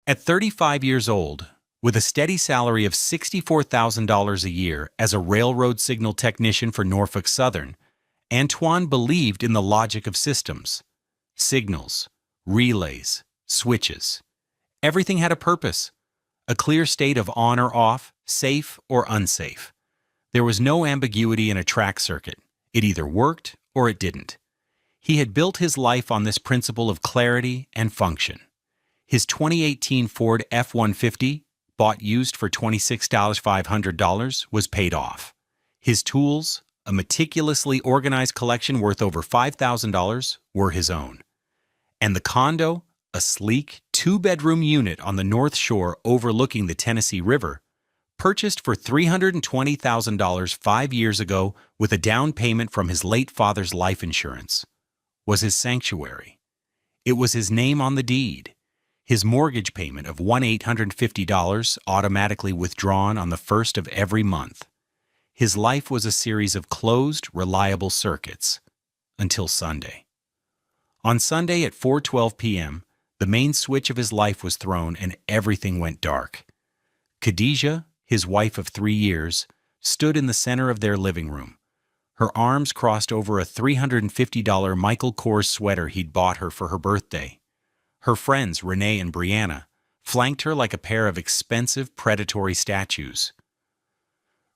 At 35 years old, with a steady salary of $64,000 a year as a railroad signal technician for Norfolk Southern, Antoine believed in the logic of systems. Signals, relays, switches. Everything had a purpose, a clear state of on or off, safe or unsafe. There was no ambiguity in a track circuit. It either worked or it didn't. He had built his life on this principle of clarity and function. His 2018 Ford F-150, bought used for $26,500, was paid off. His tools, a meticulously organized collection worth over $5,000, were his own. And the condo, a sleek, two-bedroom unit on the North Shore overlooking the Tennessee River, purchased for $320,000 5 years ago with a down payment from his late father's life insurance, was his sanctuary. It was his name on the deed. His mortgage payment of $1,850 automatically withdrawn on the first of every month. His life was a series of closed, reliable circuits. Until Sunday. On Sunday at 4:12 p.m., the main switch of his life was thrown and everything went dark. Khadijah, his wife of 3 years, stood in the center of their living room. Her arms crossed over a $350 Michael Kors sweater he'd bought her for her birthday. Her friends, Renee and Brianna, flanked her like a pair of expensive predatory statues.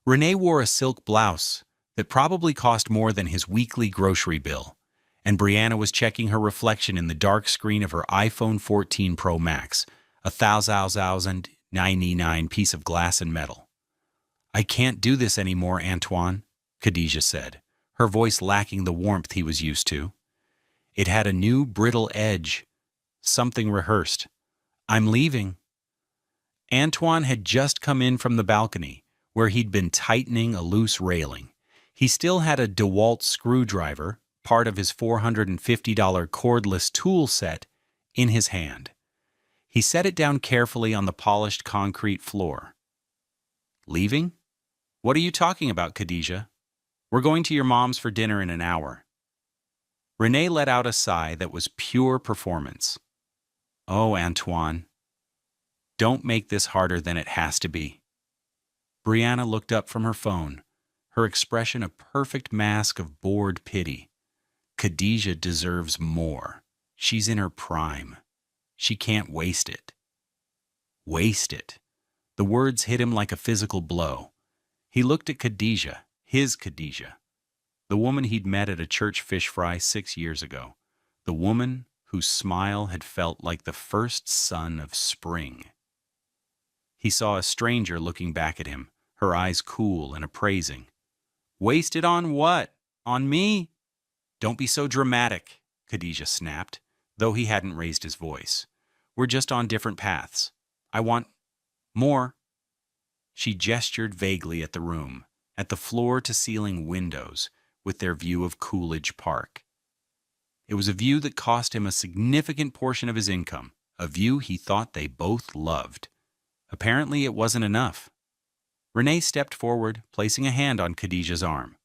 Renee wore a silk blouse that probably cost more than his weekly grocery bill, and Brianna was checking her reflection in the dark screen of her iPhone 14 Pro Max, a $1,099 piece of glass and metal. "I can't do this anymore, Antoine," Khadijah said, her voice lacking the warmth he was used to. It had a new, brittle edge, something rehearsed. "I'm leaving." Antoine had just come in from the balcony, where he'd been tightening a loose railing. He still had a DeWalt screwdriver, part of his $450 cordless tool set, in his hand. He set it down carefully on the polished concrete floor. "Leaving? What are you talking about, Khadijah? We're going to your mom's for dinner in an hour." Renee let out a sigh that was pure performance. "Oh, Antoine, don't make this harder than it has to be." Brianna looked up from her phone, her expression a perfect mask of bored pity. Khadijah deserves more. She's in her prime. She can't waste it. Waste it. The words hit him like a physical blow. He looked at Khadijah, his Khadijah, the woman he'd met at a church fish fry 6 years ago, the woman whose smile had felt like the first sun of spring. He saw a stranger looking back at him, her eyes cool and appraising. "Wasted on what? On me?" "Don't be so dramatic," Khadijah snapped, though he hadn't raised his voice. "We're just on different paths. I want more." She gestured vaguely at the room, at the floor-to-ceiling windows with their view of Coolidge Park. It was a view that cost him a significant portion of his income, a view he thought they both loved. Apparently it wasn't enough. Renee stepped forward, placing a hand on Khadijah's arm.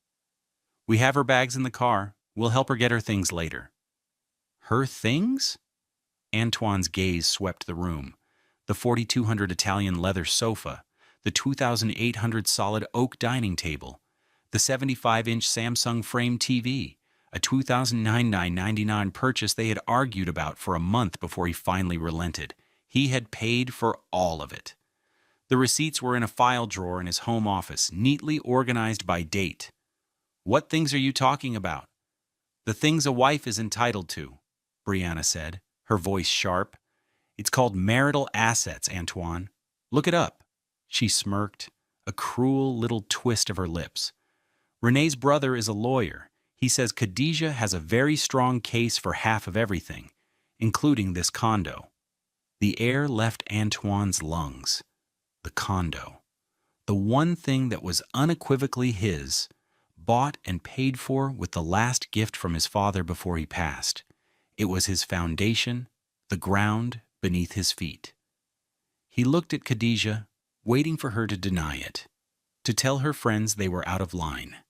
"We have her bags in the car. We'll help her get her things later." "Her things?" Antoine's gaze swept the room. The 4,200 Italian leather sofa, the 2,800 solid oak dining table, the 75-inch Samsung frame TV, a $2,999 purchase they had argued about for a month before he finally relented. He had paid for all of it. The receipts were in a file drawer in his home office, neatly organized by date. "What things are you talking about?" "The things a wife is entitled to," Brianna said, her voice sharp. "It's called marital assets, Antoine. Look it up." She smirked, a cruel little twist of her lips. "Renee's brother is a lawyer. He says Khadijah has a very strong case for half of everything, including this condo." The air left Antoine's lungs. The condo. The one thing that was unequivocally his, bought and paid for with the last gift from his father before he passed. It was his foundation, the ground beneath his feet. He looked at Khadijah, waiting for her to deny it, to tell her friends they were out of line.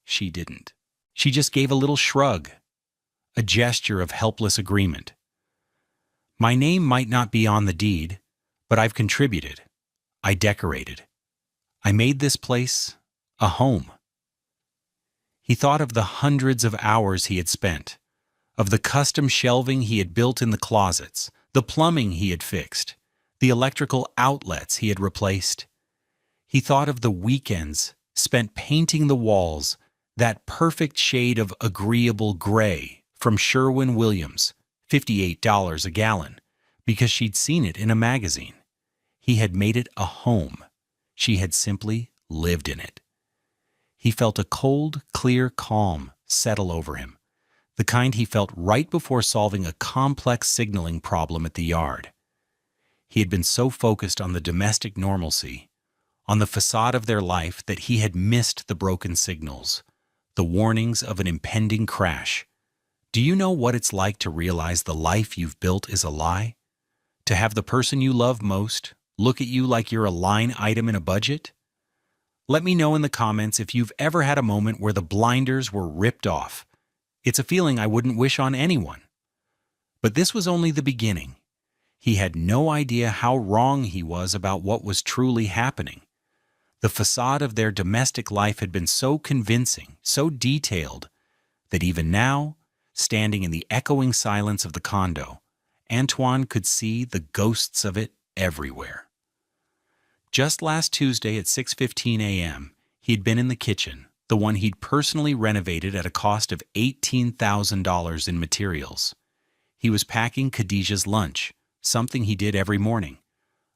She didn't. She just gave a little shrug, a gesture of helpless agreement. My name might not be on the deed, but I've contributed. I decorated. I made this place a home. He thought of the hundreds of hours he had spent, of the custom shelving he had built in the closets, the plumbing he had fixed, the electrical outlets he had replaced. He thought of the weekends spent painting the walls that perfect shade of agreeable gray from Sherwin-Williams, $58 a gallon, because she'd seen it in a magazine. He had made it a home. She had simply lived in it. He felt a cold, clear calm settle over him, the kind he felt right before solving a complex signaling problem at the yard. He had been so focused on the domestic normalcy, on the facade of their life, that he had missed the broken signals, the warnings of an impending crash. Do you know what it's like to realize the life you've built is a lie? To have the person you love most look at you like you're a line item in a budget? Let me know in the comments if you've ever had a moment where the blinders were ripped off. It's a feeling I wouldn't wish on anyone. But this was only the beginning. He had no idea how wrong he was about what was truly happening. The facade of their domestic life had been so convincing, so detailed, that even now, standing in the echoing silence of the condo, Antoine could see the ghosts of it everywhere. Just last Tuesday at 6:15 a.m., he'd been in the kitchen, the one he'd personally renovated at a cost of $18,000 in materials. He was packing Khadijah's lunch, something he did every morning.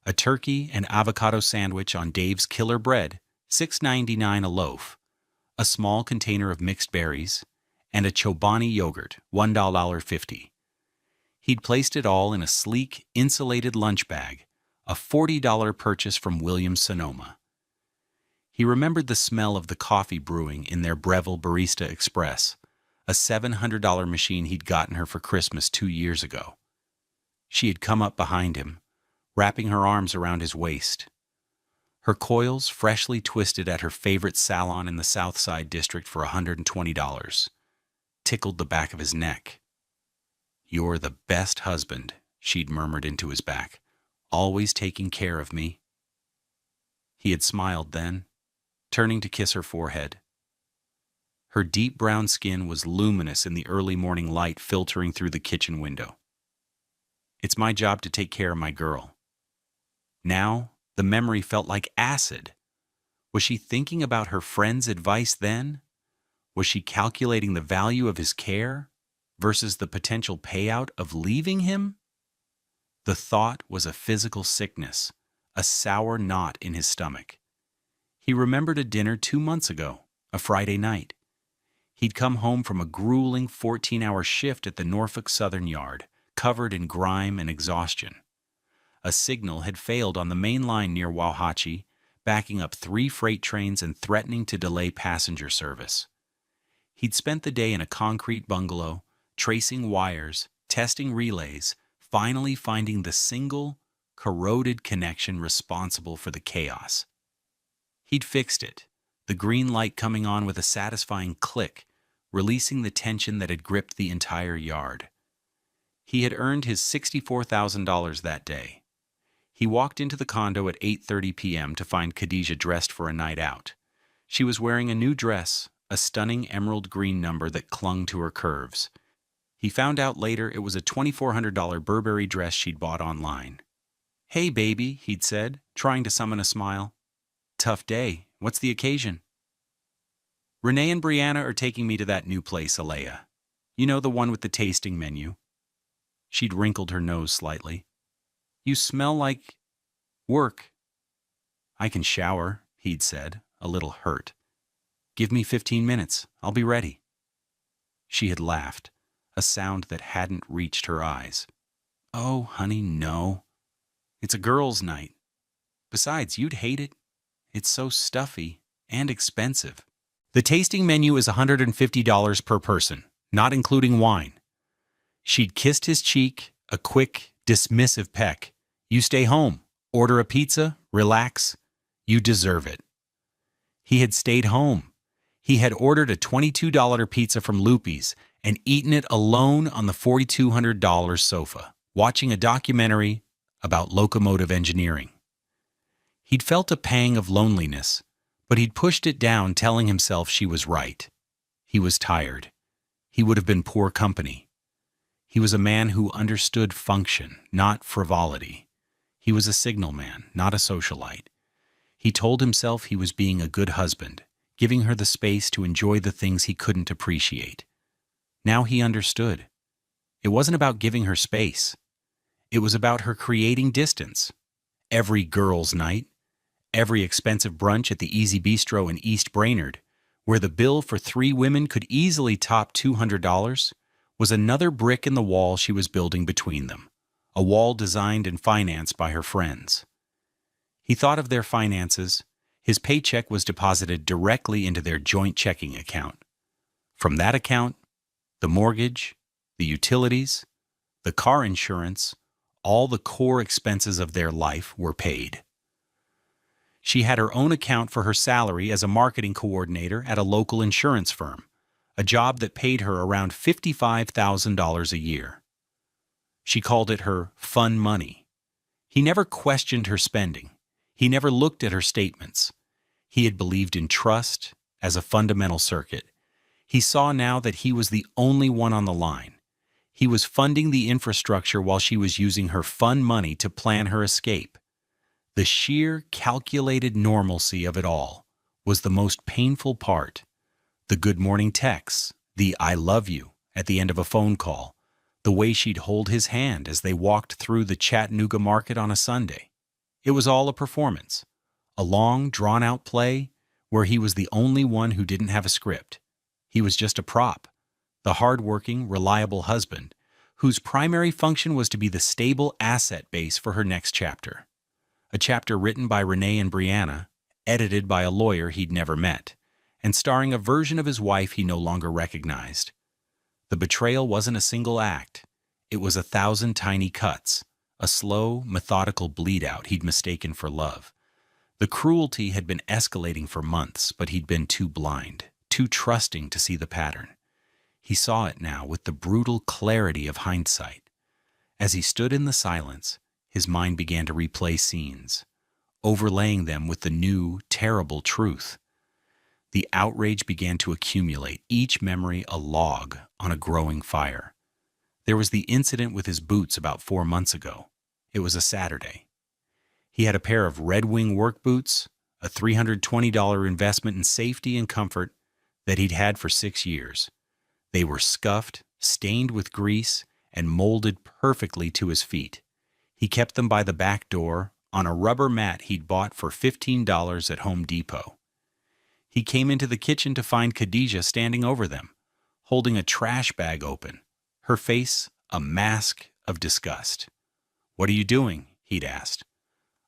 A turkey and avocado sandwich on Dave's Killer Bread, $6.99 a loaf, a small container of mixed berries, and a Chobani yogurt, $1.50. He'd placed it all in a sleek, insulated lunch bag, a $40 purchase from Williams-Sonoma. He remembered the smell of the coffee brewing in their Breville Barista Express, a $700 machine he'd gotten her for Christmas 2 years ago. She had come up behind him, wrapping her arms around his waist. Her coils freshly twisted at her favorite salon in the South Side district for $120, tickled the back of his neck. "You're the best husband," she'd murmured into his back, "always taking care of me." He had smiled then, turning to kiss her forehead. Her deep brown skin was luminous in the early morning light filtering through the kitchen window. "It's my job to take care of my girl." Now, the memory felt like acid. Was she thinking about her friend's advice then? Was she calculating the value of his care versus the potential payout of leaving him? The thought was a physical sickness, a sour knot in his stomach. He remembered a dinner 2 months ago, a Friday night. He'd come home from a grueling 14-hour shift at the Norfolk Southern Yard, covered in grime and exhaustion. A signal had failed on the main line near Wauhatchie, backing up 3 freight trains and threatening to delay passenger service. He'd spent the day in a concrete bungalow, tracing wires, testing relays, finally finding the single, corroded connection responsible for the chaos. He'd fixed it, the green light coming on with a satisfying click, releasing the tension that had gripped the entire yard. He had earned his $64,000 that day. He walked into the condo at 8:30 p.m. to find Khadijah dressed for a night out. She was wearing a new dress, a stunning emerald green number that clung to her curves. He found out later it was a $2,400 Burberry dress she'd bought online. "Hey, baby," he'd said, trying to summon a smile. "Tough day. What's the occasion?" "Renee and Brianna are taking me to that new place, Alea. You know, the one with the tasting menu." She'd wrinkled her nose slightly. "You smell like work." "I can shower," he'd said, a little hurt. "Give me 15 minutes. I'll be ready." She had laughed, a sound that hadn't reached her eyes. "Oh, honey, no. It's a girls' night. Besides, you'd hate it. It's so stuffy and expensive. The tasting menu is $150 per person, not including wine." She'd kissed his cheek, a quick, dismissive peck. "You stay home, order a pizza, relax. You deserve it." He had stayed home. He had ordered a $22 pizza from Loopy's and eaten it alone on the $4,200 sofa, watching a documentary about locomotive engineering. He'd felt a pang of loneliness, but he'd pushed it down, telling himself she was right. He was tired. He would have been poor company. He was a man who understood function, not frivolity. He was a signal man, not a socialite. He told himself he was being a good husband, giving her the space to enjoy the things he couldn't appreciate. Now he understood. It wasn't about giving her space. It was about her creating distance. Every girls' night, every expensive brunch at the Easy Bistro in East Brainerd, where the bill for 3 women could easily top $200, was another brick in the wall she was building between them, a wall designed and financed by her friends. He thought of their finances. His paycheck was deposited directly into their joint checking account. From that account, the mortgage, the utilities, the car insurance, all the core expenses of their life were paid. She had her own account for her salary as a marketing coordinator at a local insurance firm, a job that paid her around $55,000 a year. She called it her fun money. He never questioned her spending. He never looked at her statements. He had believed in trust as a fundamental circuit. He saw now that he was the only one on the line. He was funding the infrastructure while she was using her fun money to plan her escape. The sheer, calculated normalcy of it all was the most painful part. The good morning texts, the I love you at the end of a phone call, the way she'd hold his hand as they walked through the Chattanooga market on a Sunday. It was all a performance, a long, drawn-out play where he was the only one who didn't have a script. He was just a prop, the hard-working, reliable husband whose primary function was to be the stable asset base for her next chapter. A chapter written by Renee and Brianna, edited by a lawyer he'd never met, and starring a version of his wife he no longer recognized. The betrayal wasn't a single act. It was 1,000 tiny cuts, a slow, methodical bleed-out he'd mistaken for love. The cruelty had been escalating for months, but he'd been too blind, too trusting to see the pattern. He saw it now with the brutal clarity of hindsight. As he stood in the silence, his mind began to replay scenes, overlaying them with the new, terrible truth. The outrage began to accumulate, each memory a log on a growing fire. There was the incident with his boots about 4 months ago. It was a Saturday. He had a pair of Red Wing work boots, a $320 investment in safety and comfort that he'd had for 6 years. They were scuffed, stained with grease, and molded perfectly to his feet. He kept them by the back door on a rubber mat he'd bought for $15 at Home Depot. He came into the kitchen to find Khadijah standing over them, holding a trash bag open, her face a mask of disgust. "What are you doing?" he'd asked.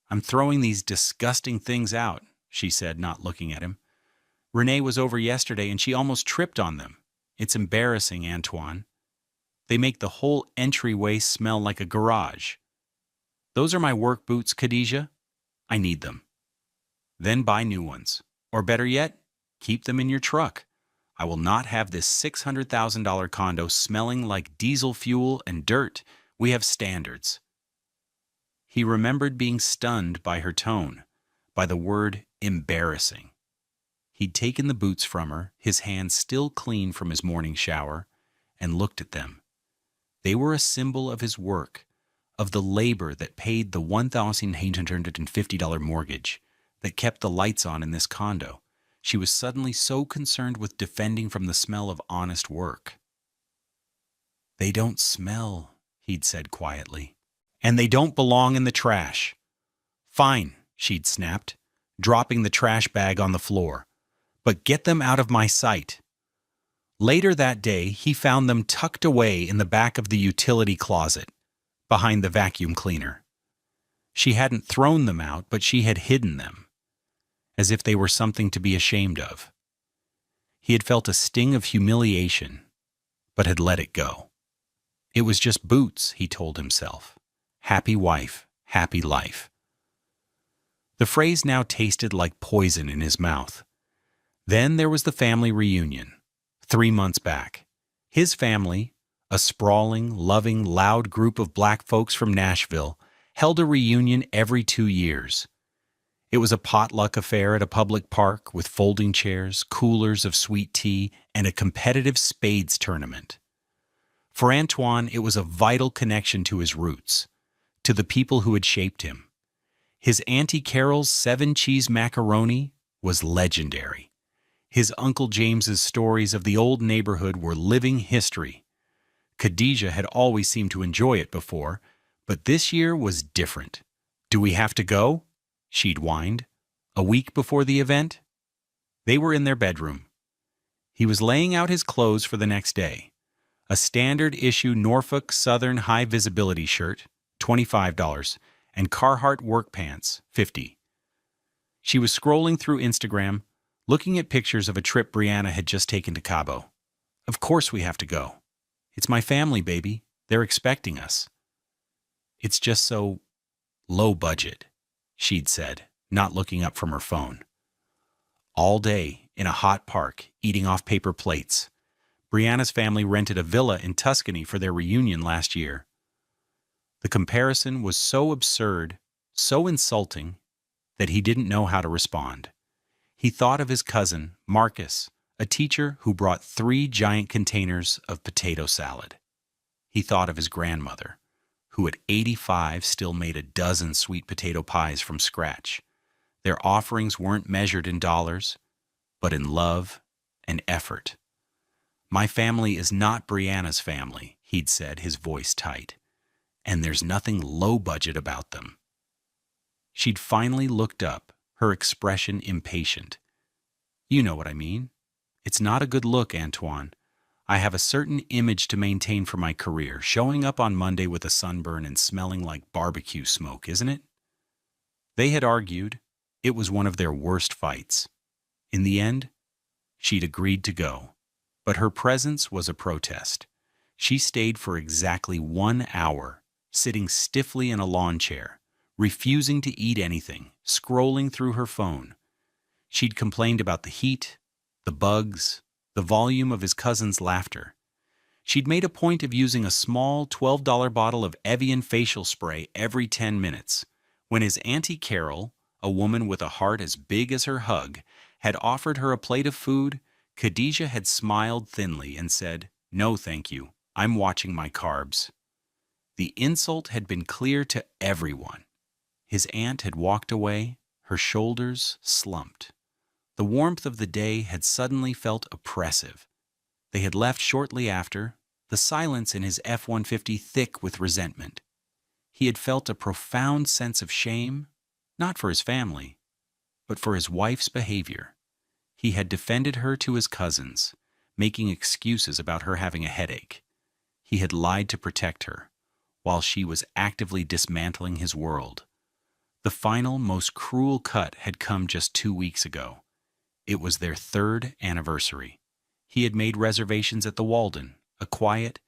"I'm throwing these disgusting things out," she said, not looking at him. "Renee was over yesterday and she almost tripped on them. It's embarrassing, Antoine. They make the whole entryway smell like a garage. Those are my work boots, Khadijah. I need them. Then buy new ones. Or better yet, keep them in your truck. I will not have this $600,000 condo smelling like diesel fuel and dirt. We have standards." He remembered being stunned by her tone, by the word embarrassing. He'd taken the boots from her, his hands still clean from his morning shower, and looked at them. They were a symbol of his work, of the labor that paid the $1,850 mortgage, that kept the lights on in this condo. She was suddenly so concerned with defending from the smell of honest work. "They don't smell," he'd said quietly. "And they don't belong in the trash." "Fine," she'd snapped, dropping the trash bag on the floor. "But get them out of my sight." Later that day, he found them tucked away in the back of the utility closet, behind the vacuum cleaner. She hadn't thrown them out, but she had hidden them, as if they were something to be ashamed of. He had felt a sting of humiliation, but had let it go. It was just boots, he told himself. Happy wife, happy life. The phrase now tasted like poison in his mouth. Then there was the family reunion, 3 months back. His family, A sprawling, loving, loud group of black folks from Nashville held a reunion every 2 years. It was a potluck affair at a public park with folding chairs, coolers of sweet tea, and a competitive spades tournament. For Antoine, it was a vital connection to his roots, to the people who had shaped him. His Auntie Carol's 7-cheese macaroni was legendary. His Uncle James's stories of the old neighborhood were living history. Khadijah had always seemed to enjoy it before, but this year was different. "Do we have to go?" she'd whined. A week before the event? They were in their bedroom. He was laying out his clothes for the next day. A standard-issue Norfolk Southern high-visibility shirt, $25, and Carhartt work pants, $50. She was scrolling through Instagram, looking at pictures of a trip Brianna had just taken to Cabo. "Of course we have to go. It's my family, baby. They're expecting us." "It's just so low budget," she'd said, not looking up from her phone. All day, in a hot park, eating off paper plates. Brianna's family rented a villa in Tuscany for their reunion last year. The comparison was so absurd, so insulting, that he didn't know how to respond. He thought of his cousin, Marcus, a teacher who brought 3 giant containers of potato salad. He thought of his grandmother, who at 85 still made a dozen sweet potato pies from scratch. Their offerings weren't measured in dollars, but in love and effort. "My family is not Brianna's family," he'd said, his voice tight. "And there's nothing low budget about them." She'd finally looked up, her expression impatient. "You know what I mean. It's not a good look, Antoine. I have a certain image to maintain for my career, showing up on Monday with a sunburn and smelling like barbecue smoke, isn't it?" They had argued. It was one of their worst fights. In the end, she'd agreed to go. But her presence was a protest. She stayed for exactly 1 hour, sitting stiffly in a lawn chair, refusing to eat anything, scrolling through her phone. She'd complained about the heat, the bugs, the volume of his cousin's laughter. She'd made a point of using a small $12 bottle of Evian facial spray every 10 minutes. When his Auntie Carol, a woman with a heart as big as her hug, had offered her a plate of food, Khadijah had smiled thinly and said, "No, thank you. I'm watching my carbs." The insult had been clear to everyone. His aunt had walked away, her shoulders slumped. The warmth of the day had suddenly felt oppressive. They had left shortly after, the silence in his F-150 thick with resentment. He had felt a profound sense of shame, not for his family, but for his wife's behavior. He had defended her to his cousins, making excuses about her having a headache. He had lied to protect her, while she was actively dismantling his world. The final, most cruel cut had come just 2 weeks ago. It was their 3rd anniversary. He had made reservations at the Walden, a quiet,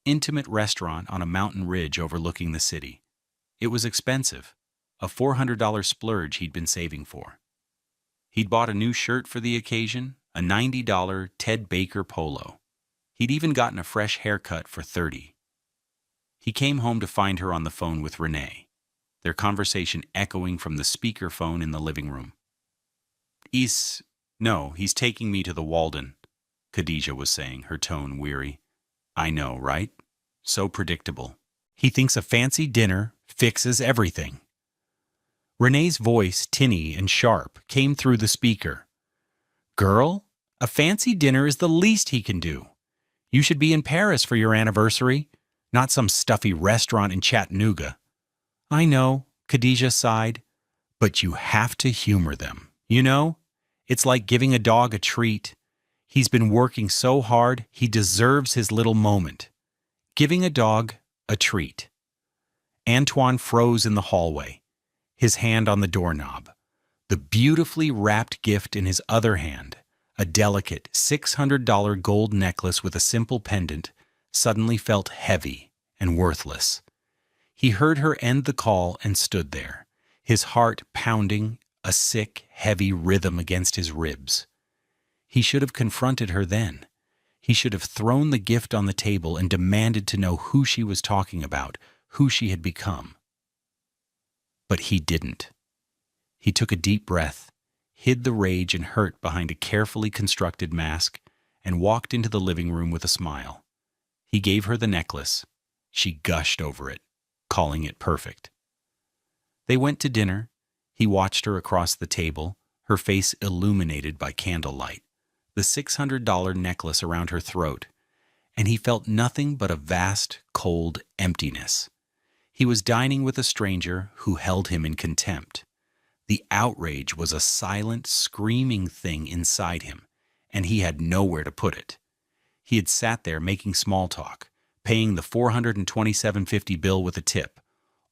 intimate restaurant on a mountain ridge overlooking the city. It was expensive, a $400 splurge he'd been saving for. He'd bought a new shirt for the occasion, a $90 Ted Baker polo. He'd even gotten a fresh haircut for $30. He came home to find her on the phone with Renee, their conversation echoing from the speakerphone in the living room. No, he's taking me to the Walden," Khadijah was saying, her tone weary. "I know, right? So predictable. He thinks a fancy dinner fixes everything." Renee's voice, tinny and sharp, came through the speaker. "Girl, a fancy dinner is the least he can do. You should be in Paris for your anniversary, not some stuffy restaurant in Chattanooga." "I know," Khadijah sighed, "but you have to humor them, you know? It's like giving a dog a treat. He's been working so hard, he deserves his little moment. Giving a dog a treat." Antoine froze in the hallway, his hand on the doorknob, the beautifully wrapped gift in his other hand, a delicate $600 gold necklace with a simple pendant, suddenly felt heavy and worthless. He heard her end the call and stood there, his heart pounding, a sick, heavy rhythm against his ribs. He should have confronted her then. He should have thrown the gift on the table and demanded to know who she was talking about, who she had become. But he didn't. He took a deep breath, hid the rage and hurt behind a carefully constructed mask, and walked into the living room with a smile. He gave her the necklace. She gushed over it, calling it perfect. They went to dinner. He watched her across the table, her face illuminated by candlelight, the $600 necklace around her throat, and he felt nothing but a vast, cold emptiness. He was dining with a stranger who held him in contempt. The outrage was a silent, screaming thing inside him, and he had nowhere to put it. He had sat there making small talk, paying the $427.50 bill with a tip,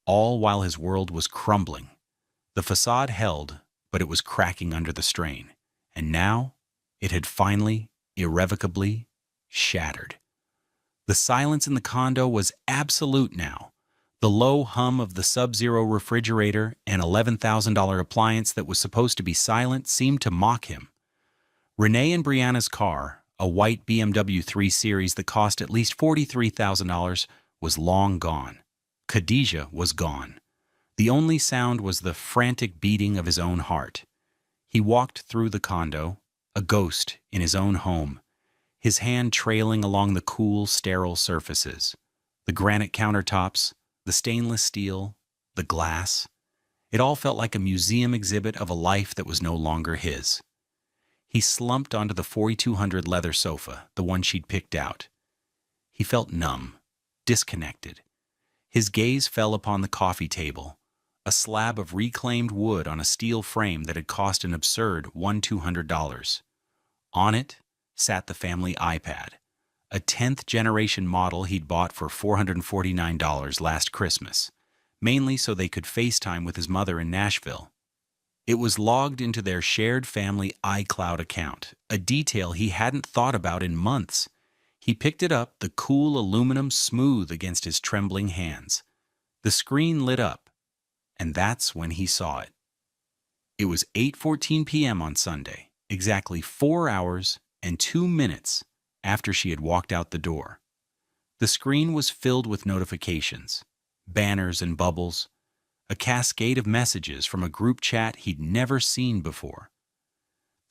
all while his world was crumbling. The facade held, but it was cracking under the strain, and now it had finally, irrevocably, shattered. The silence in the condo was absolute now. The low hum of the Sub-Zero refrigerator and $11,000 appliance that was supposed to be silent seemed to mock him. Renee and Brianna's car, a white BMW 3 Series that cost at least $43,000, was long gone. Khadijah was gone. The only sound was the frantic beating of his own heart. He walked through the condo, a ghost in his own home, his hand trailing along the cool, sterile surfaces, the granite countertops, the stainless steel, the glass. It all felt like a museum exhibit of a life that was no longer his. He slumped onto the 4200 leather sofa, the one she'd picked out. He felt numb, disconnected. His gaze fell upon the coffee table, a slab of reclaimed wood on a steel frame that had cost an absurd $1,200. On it sat the family iPad, a 10th generation model he'd bought for $449 last Christmas, mainly so they could FaceTime with his mother in Nashville. It was logged into their shared family iCloud account, a detail he hadn't thought about in months. He picked it up, the cool aluminum smooth against his trembling hands. The screen lit up, and that's when he saw it. It was 8:14 p.m. on Sunday, exactly 4 hours and 2 minutes after she had walked out the door. The screen was filled with notifications, banners and bubbles, a cascade of messages from a group chat he'd never seen before.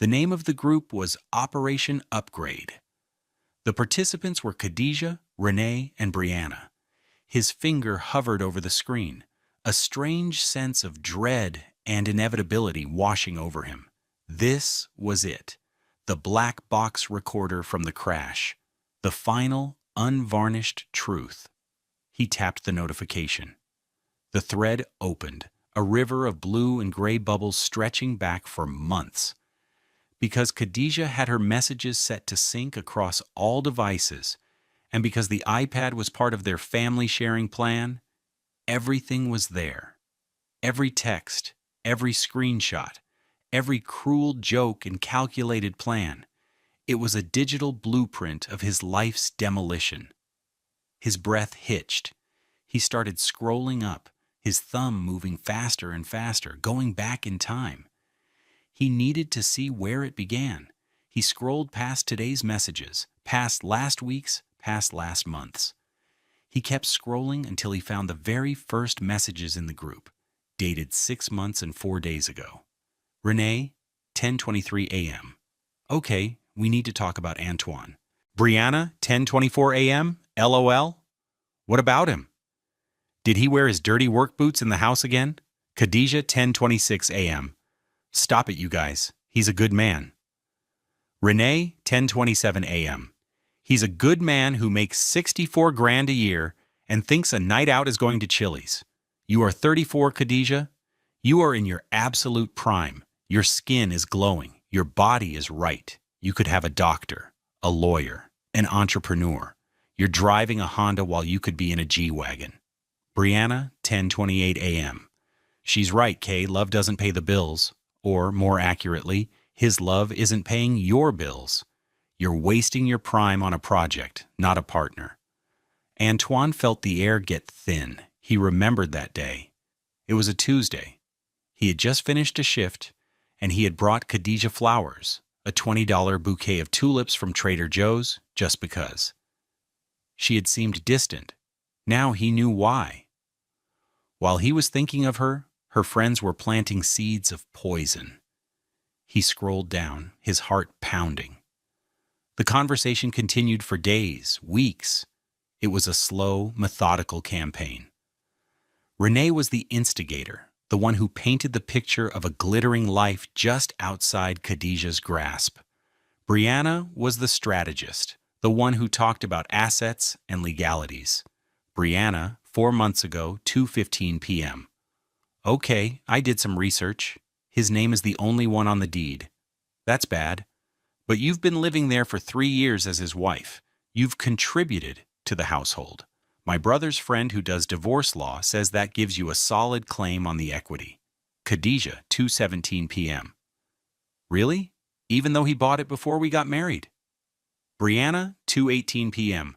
The name of the group was Operation Upgrade. The participants were Khadijah, Renee, and Brianna. His finger hovered over the screen, a strange sense of dread and inevitability washing over him. This was it, the black box recorder from the crash, the final, unvarnished truth. He tapped the notification. The thread opened, a river of blue and gray bubbles stretching back for months. Because Khadijah had her messages set to sync across all devices, and because the iPad was part of their family sharing plan, everything was there. Every text, every screenshot, every cruel joke and calculated plan. It was a digital blueprint of his life's demolition. His breath hitched. He started scrolling up, his thumb moving faster and faster, going back in time. He needed to see where it began. He scrolled past today's messages, past last week's, past last month's. He kept scrolling until he found the very first messages in the group, dated 6 months and 4 days ago. Renee, 10:23 a.m. Okay, we need to talk about Antoine. Brianna, 10:24 a.m. LOL. What about him? Did he wear his dirty work boots in the house again? Khadijah, 10:26 a.m. Stop it, you guys. He's a good man. Renee, 10:27 a.m. He's a good man who makes $64,000 a year and thinks a night out is going to Chili's. You are 34, Khadijah. You are in your absolute prime. Your skin is glowing. Your body is right. You could have a doctor, a lawyer, an entrepreneur. You're driving a Honda while you could be in a G-Wagon. Brianna, 10:28 a.m. She's right, Kay. Love doesn't pay the bills. Or, more accurately, his love isn't paying your bills. You're wasting your prime on a project, not a partner. Antoine felt the air get thin. He remembered that day. It was a Tuesday. He had just finished a shift, and he had brought Khadijah flowers, a $20 bouquet of tulips from Trader Joe's, just because. She had seemed distant. Now he knew why. While he was thinking of her, her friends were planting seeds of poison. He scrolled down, his heart pounding. The conversation continued for days, weeks. It was a slow, methodical campaign. Renee was the instigator, the one who painted the picture of a glittering life just outside Khadijah's grasp. Brianna was the strategist, the one who talked about assets and legalities. Brianna, 4 months ago, 2:15 p.m. Okay, I did some research. His name is the only one on the deed. That's bad. But you've been living there for 3 years as his wife. You've contributed to the household. My brother's friend who does divorce law says that gives you a solid claim on the equity. Khadijah, 2:17 p.m. Really? Even though he bought it before we got married? Brianna, 2:18 p.m.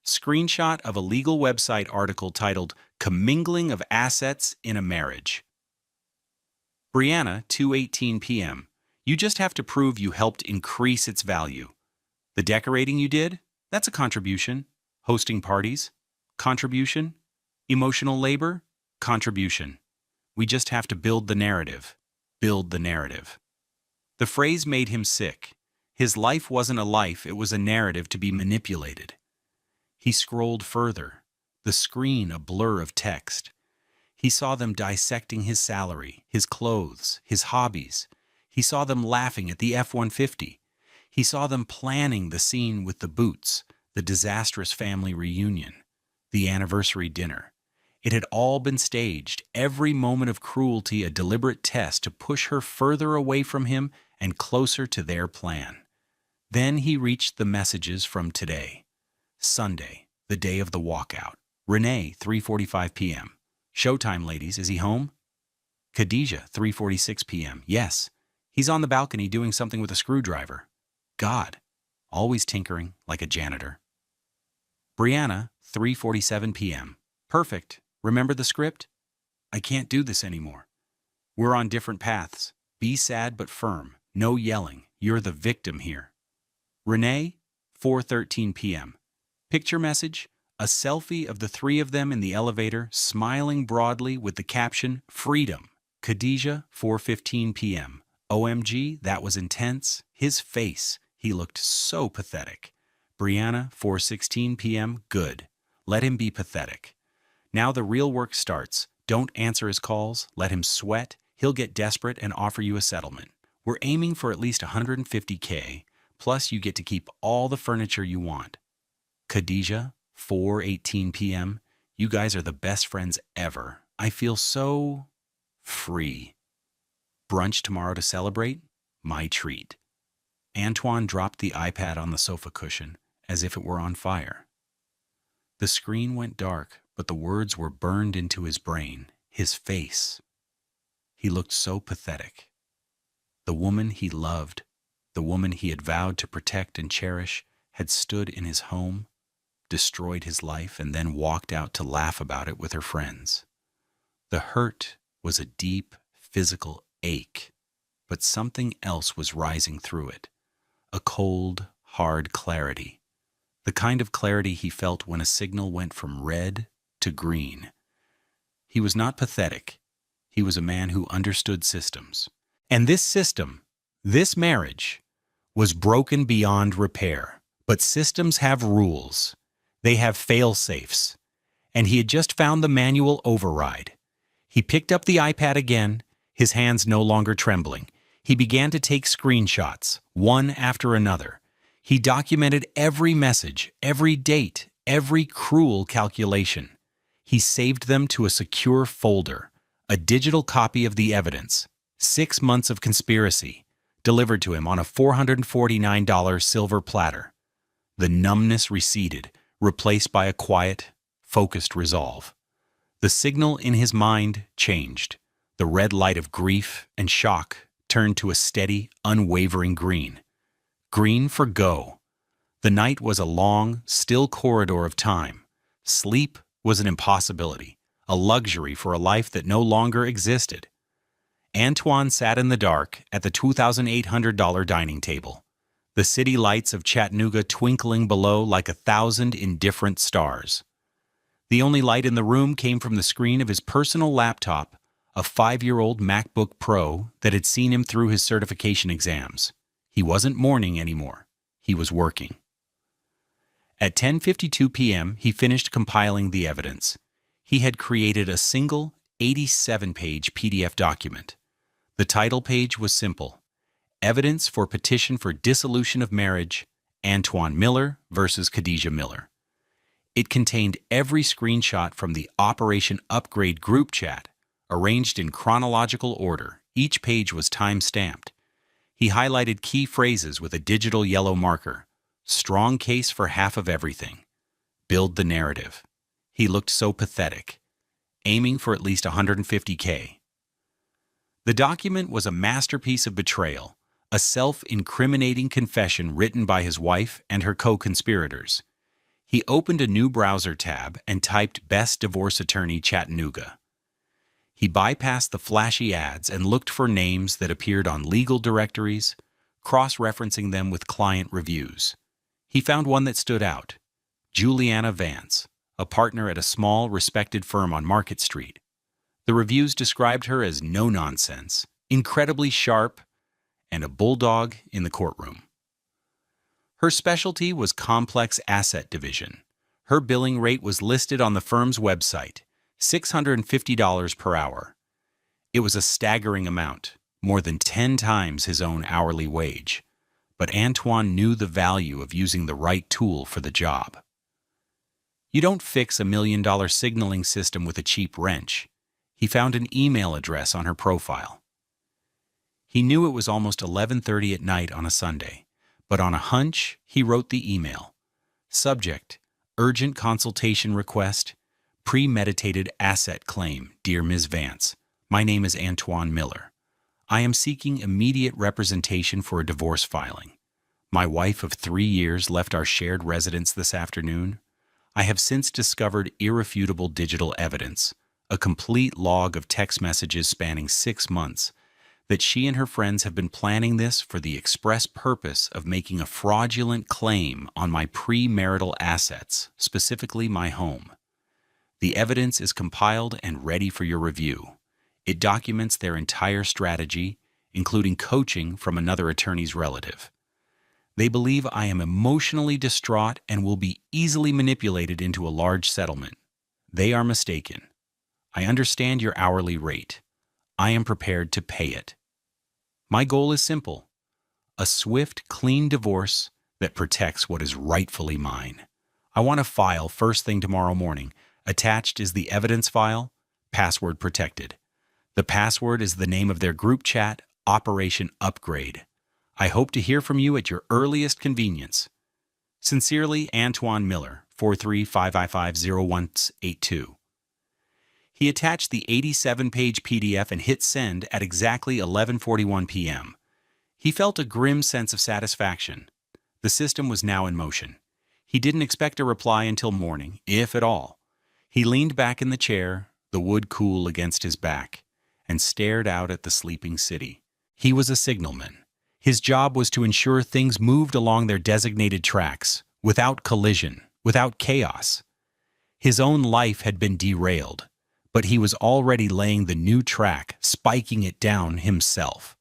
Screenshot of a legal website article titled Commingling of Assets in a Marriage. Brianna, 2:18 p.m. You just have to prove you helped increase its value. The decorating you did? That's a contribution. Hosting parties? Contribution. Emotional labor? Contribution. We just have to build the narrative. Build the narrative. The phrase made him sick. His life wasn't a life, it was a narrative to be manipulated. He scrolled further, the screen a blur of text. He saw them dissecting his salary, his clothes, his hobbies. He saw them laughing at the F-150. He saw them planning the scene with the boots, the disastrous family reunion, the anniversary dinner. It had all been staged, every moment of cruelty a deliberate test to push her further away from him and closer to their plan. Then he reached the messages from today. Sunday, the day of the walkout. Renee, 3:45 p.m. Showtime, ladies. Is he home? Khadijah, 3:46 p.m. Yes. He's on the balcony doing something with a screwdriver. God. Always tinkering like a janitor. Brianna, 3:47 p.m. Perfect. Remember the script? I can't do this anymore. We're on different paths. Be sad but firm. No yelling. You're the victim here. Renee, 4:13 p.m. Picture message, a selfie of the three of them in the elevator, smiling broadly with the caption, Freedom. Khadijah, 4:15 p.m. OMG, that was intense. His face, he looked so pathetic. Brianna, 4:16 p.m. Good. Let him be pathetic. Now the real work starts. Don't answer his calls. Let him sweat. He'll get desperate and offer you a settlement. We're aiming for at least $150K, plus you get to keep all the furniture you want. Khadijah, 4:18 p.m. You guys are the best friends ever. I feel so free. Brunch tomorrow to celebrate? My treat. Antoine dropped the iPad on the sofa cushion as if it were on fire. The screen went dark, but the words were burned into his brain, his face. He looked so pathetic. The woman he loved, the woman he had vowed to protect and cherish, had stood in his home, destroyed his life, and then walked out to laugh about it with her friends. The hurt was a deep, physical ache, but something else was rising through it. A cold, hard clarity. The kind of clarity he felt when a signal went from red to green. He was not pathetic. He was a man who understood systems. And this system, this marriage, was broken beyond repair. But systems have rules. They have fail-safes. And he had just found the manual override. He picked up the iPad again, his hands no longer trembling. He began to take screenshots, one after another. He documented every message, every date, every cruel calculation. He saved them to a secure folder, a digital copy of the evidence, 6 months of conspiracy, delivered to him on a $449 silver platter. The numbness receded, replaced by a quiet, focused resolve. The signal in his mind changed. The red light of grief and shock turned to a steady, unwavering green. Green for go. The night was a long, still corridor of time. Sleep was an impossibility, a luxury for a life that no longer existed. Antoine sat in the dark at the $2,800 dining table. the city lights of Chattanooga twinkling below like 1,000 indifferent stars. The only light in the room came from the screen of his personal laptop, a 5-year-old MacBook Pro that had seen him through his certification exams. He wasn't mourning anymore. He was working. At 10:52 p.m., he finished compiling the evidence. He had created a single 87-page PDF document. The title page was simple: Evidence for Petition for Dissolution of Marriage, Antoine Miller versus Khadijah Miller. It contained every screenshot from the Operation Upgrade group chat, arranged in chronological order. Each page was time-stamped. He highlighted key phrases with a digital yellow marker. Strong case for half of everything. Build the narrative. He looked so pathetic, aiming for at least $150K. The document was a masterpiece of betrayal, a self-incriminating confession written by his wife and her co-conspirators. He opened a new browser tab and typed Best Divorce Attorney Chattanooga. He bypassed the flashy ads and looked for names that appeared on legal directories, cross-referencing them with client reviews. He found one that stood out: Juliana Vance, a partner at a small, respected firm on Market Street. The reviews described her as no-nonsense, incredibly sharp, and a bulldog in the courtroom. Her specialty was complex asset division. Her billing rate was listed on the firm's website, $650 per hour. It was a staggering amount, more than 10 times his own hourly wage. But Antoine knew the value of using the right tool for the job. You don't fix $1 million signaling system with a cheap wrench. He found an email address on her profile. He knew it was almost 11:30 at night on a Sunday, but on a hunch, he wrote the email. Subject: Urgent consultation request. Premeditated asset claim. Dear Ms. Vance, my name is Antoine Miller. I am seeking immediate representation for a divorce filing. My wife of 3 years left our shared residence this afternoon. I have since discovered irrefutable digital evidence, a complete log of text messages spanning 6 months, that she and her friends have been planning this for the express purpose of making a fraudulent claim on my premarital assets, specifically my home. The evidence is compiled and ready for your review. It documents their entire strategy, including coaching from another attorney's relative. They believe I am emotionally distraught and will be easily manipulated into a large settlement. They are mistaken. I understand your hourly rate. I am prepared to pay it. My goal is simple: a swift, clean divorce that protects what is rightfully mine. I want to file first thing tomorrow morning. Attached is the evidence file, password protected. The password is the name of their group chat, Operation Upgrade. I hope to hear from you at your earliest convenience. Sincerely, Antoine Miller, 435550182. He attached the 87-page PDF and hit send at exactly 11:41 p.m. He felt a grim sense of satisfaction. The system was now in motion. He didn't expect a reply until morning, if at all. He leaned back in the chair, the wood cool against his back, and stared out at the sleeping city. He was a signalman. His job was to ensure things moved along their designated tracks, without collision, without chaos. His own life had been derailed, but he was already laying the new track, spiking it down himself.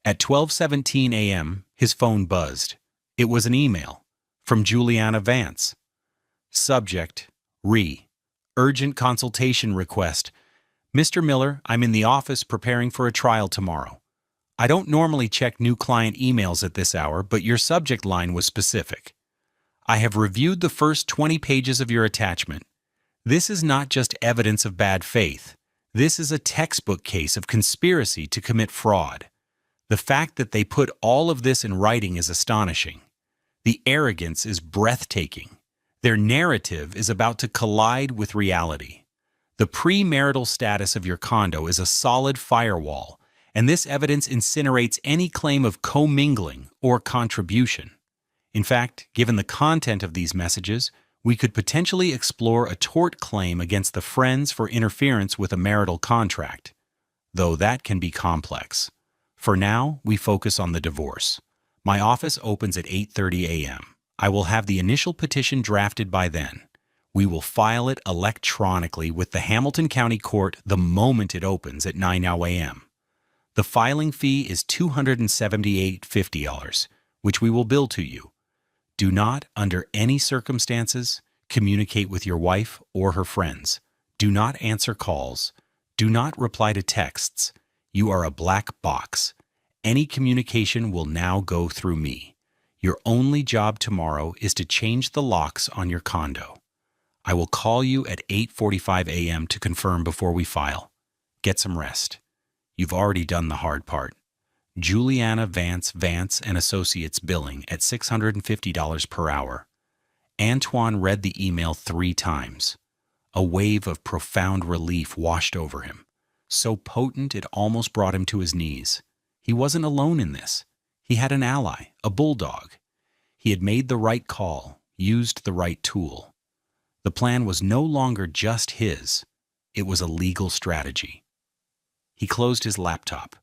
At 12:17 a.m., his phone buzzed. It was an email from Juliana Vance. Subject: Urgent consultation request. Mr. Miller, I'm in the office preparing for a trial tomorrow. I don't normally check new client emails at this hour, but your subject line was specific. I have reviewed the first 20 pages of your attachment. This is not just evidence of bad faith. This is a textbook case of conspiracy to commit fraud. The fact that they put all of this in writing is astonishing. The arrogance is breathtaking. Their narrative is about to collide with reality. The premarital status of your condo is a solid firewall, and this evidence incinerates any claim of commingling or contribution. In fact, given the content of these messages, we could potentially explore a tort claim against the friends for interference with a marital contract, though that can be complex. For now, we focus on the divorce. My office opens at 8:30 a.m. I will have the initial petition drafted by then. We will file it electronically with the Hamilton County Court the moment it opens at 9 a.m. The filing fee is $278.50, which we will bill to you. Do not, under any circumstances, communicate with your wife or her friends. Do not answer calls. Do not reply to texts. You are a black box. Any communication will now go through me. Your only job tomorrow is to change the locks on your condo. I will call you at 8:45 a.m. to confirm before we file. Get some rest. You've already done the hard part. Juliana Vance and Associates billing at $650 per hour. Antoine read the email 3 times. A wave of profound relief washed over him, so potent it almost brought him to his knees. He wasn't alone in this. He had an ally, a bulldog. He had made the right call, used the right tool. The plan was no longer just his. It was a legal strategy. He closed his laptop.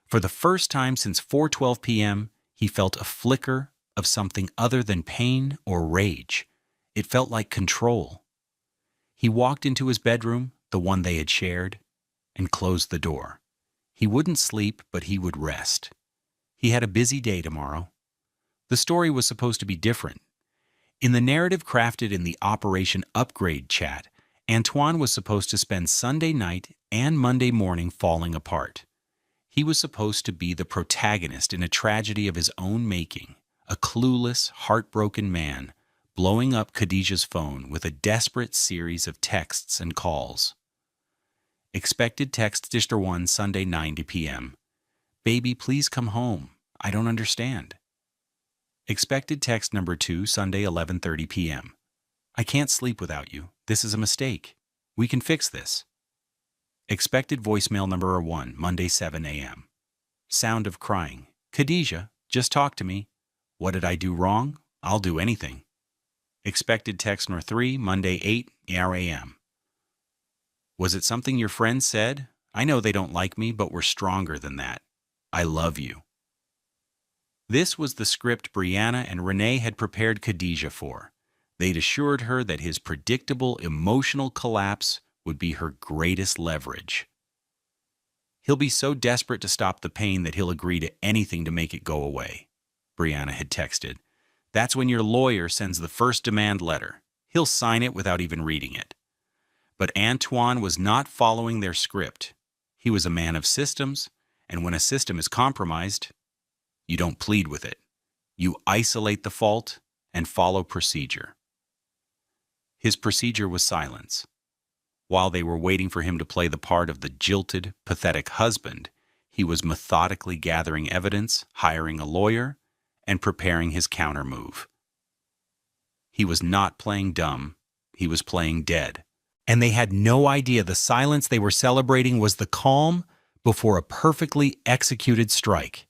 For the first time since 4:12 p.m., he felt a flicker of something other than pain or rage. It felt like control. He walked into his bedroom, the one they had shared, and closed the door. He wouldn't sleep, but he would rest. He had a busy day tomorrow. The story was supposed to be different. In the narrative crafted in the Operation Upgrade chat, Antoine was supposed to spend Sunday night and Monday morning falling apart. He was supposed to be the protagonist in a tragedy of his own making, a clueless, heartbroken man blowing up Khadijah's phone with a desperate series of texts and calls. Expected text Dister 1 Sunday 9 p.m. Baby, please come home. I don't understand. Expected text number 2 Sunday 11:30 p.m. I can't sleep without you. This is a mistake. We can fix this. Expected voicemail number 1 Monday 7 a.m. Sound of crying. Khadijah, just talk to me. What did I do wrong? I'll do anything. Expected text number 3 Monday 8 a.m. Was it something your friend said? I know they don't like me, but we're stronger than that. I love you. This was the script Brianna and Renee had prepared Khadijah for. They'd assured her that his predictable emotional collapse would be her greatest leverage. He'll be so desperate to stop the pain that he'll agree to anything to make it go away, Brianna had texted. That's when your lawyer sends the first demand letter. He'll sign it without even reading it. But Antoine was not following their script. He was a man of systems, and when a system is compromised, you don't plead with it. You isolate the fault and follow procedure. His procedure was silence. While they were waiting for him to play the part of the jilted, pathetic husband, he was methodically gathering evidence, hiring a lawyer, and preparing his counter-move. He was not playing dumb. He was playing dead. And they had no idea the silence they were celebrating was the calm before a perfectly executed strike.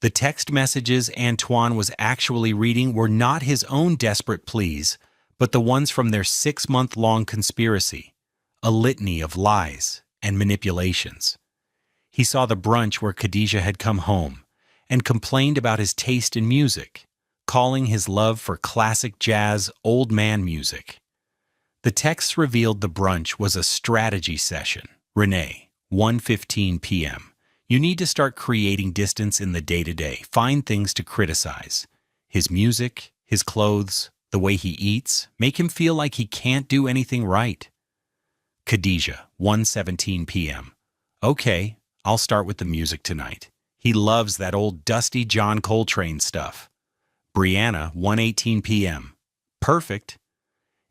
The text messages Antoine was actually reading were not his own desperate pleas, but the ones from their 6-month-long conspiracy, a litany of lies and manipulations. He saw the brunch where Khadijah had come home and complained about his taste in music, calling his love for classic jazz old man music. The texts revealed the brunch was a strategy session. Renee, 1:15 p.m. You need to start creating distance in the day-to-day. Find things to criticize. His music, his clothes, the way he eats, make him feel like he can't do anything right. Khadijah, 1:17 p.m. Okay, I'll start with the music tonight. He loves that old dusty John Coltrane stuff. Brianna, 1:18 p.m. Perfect.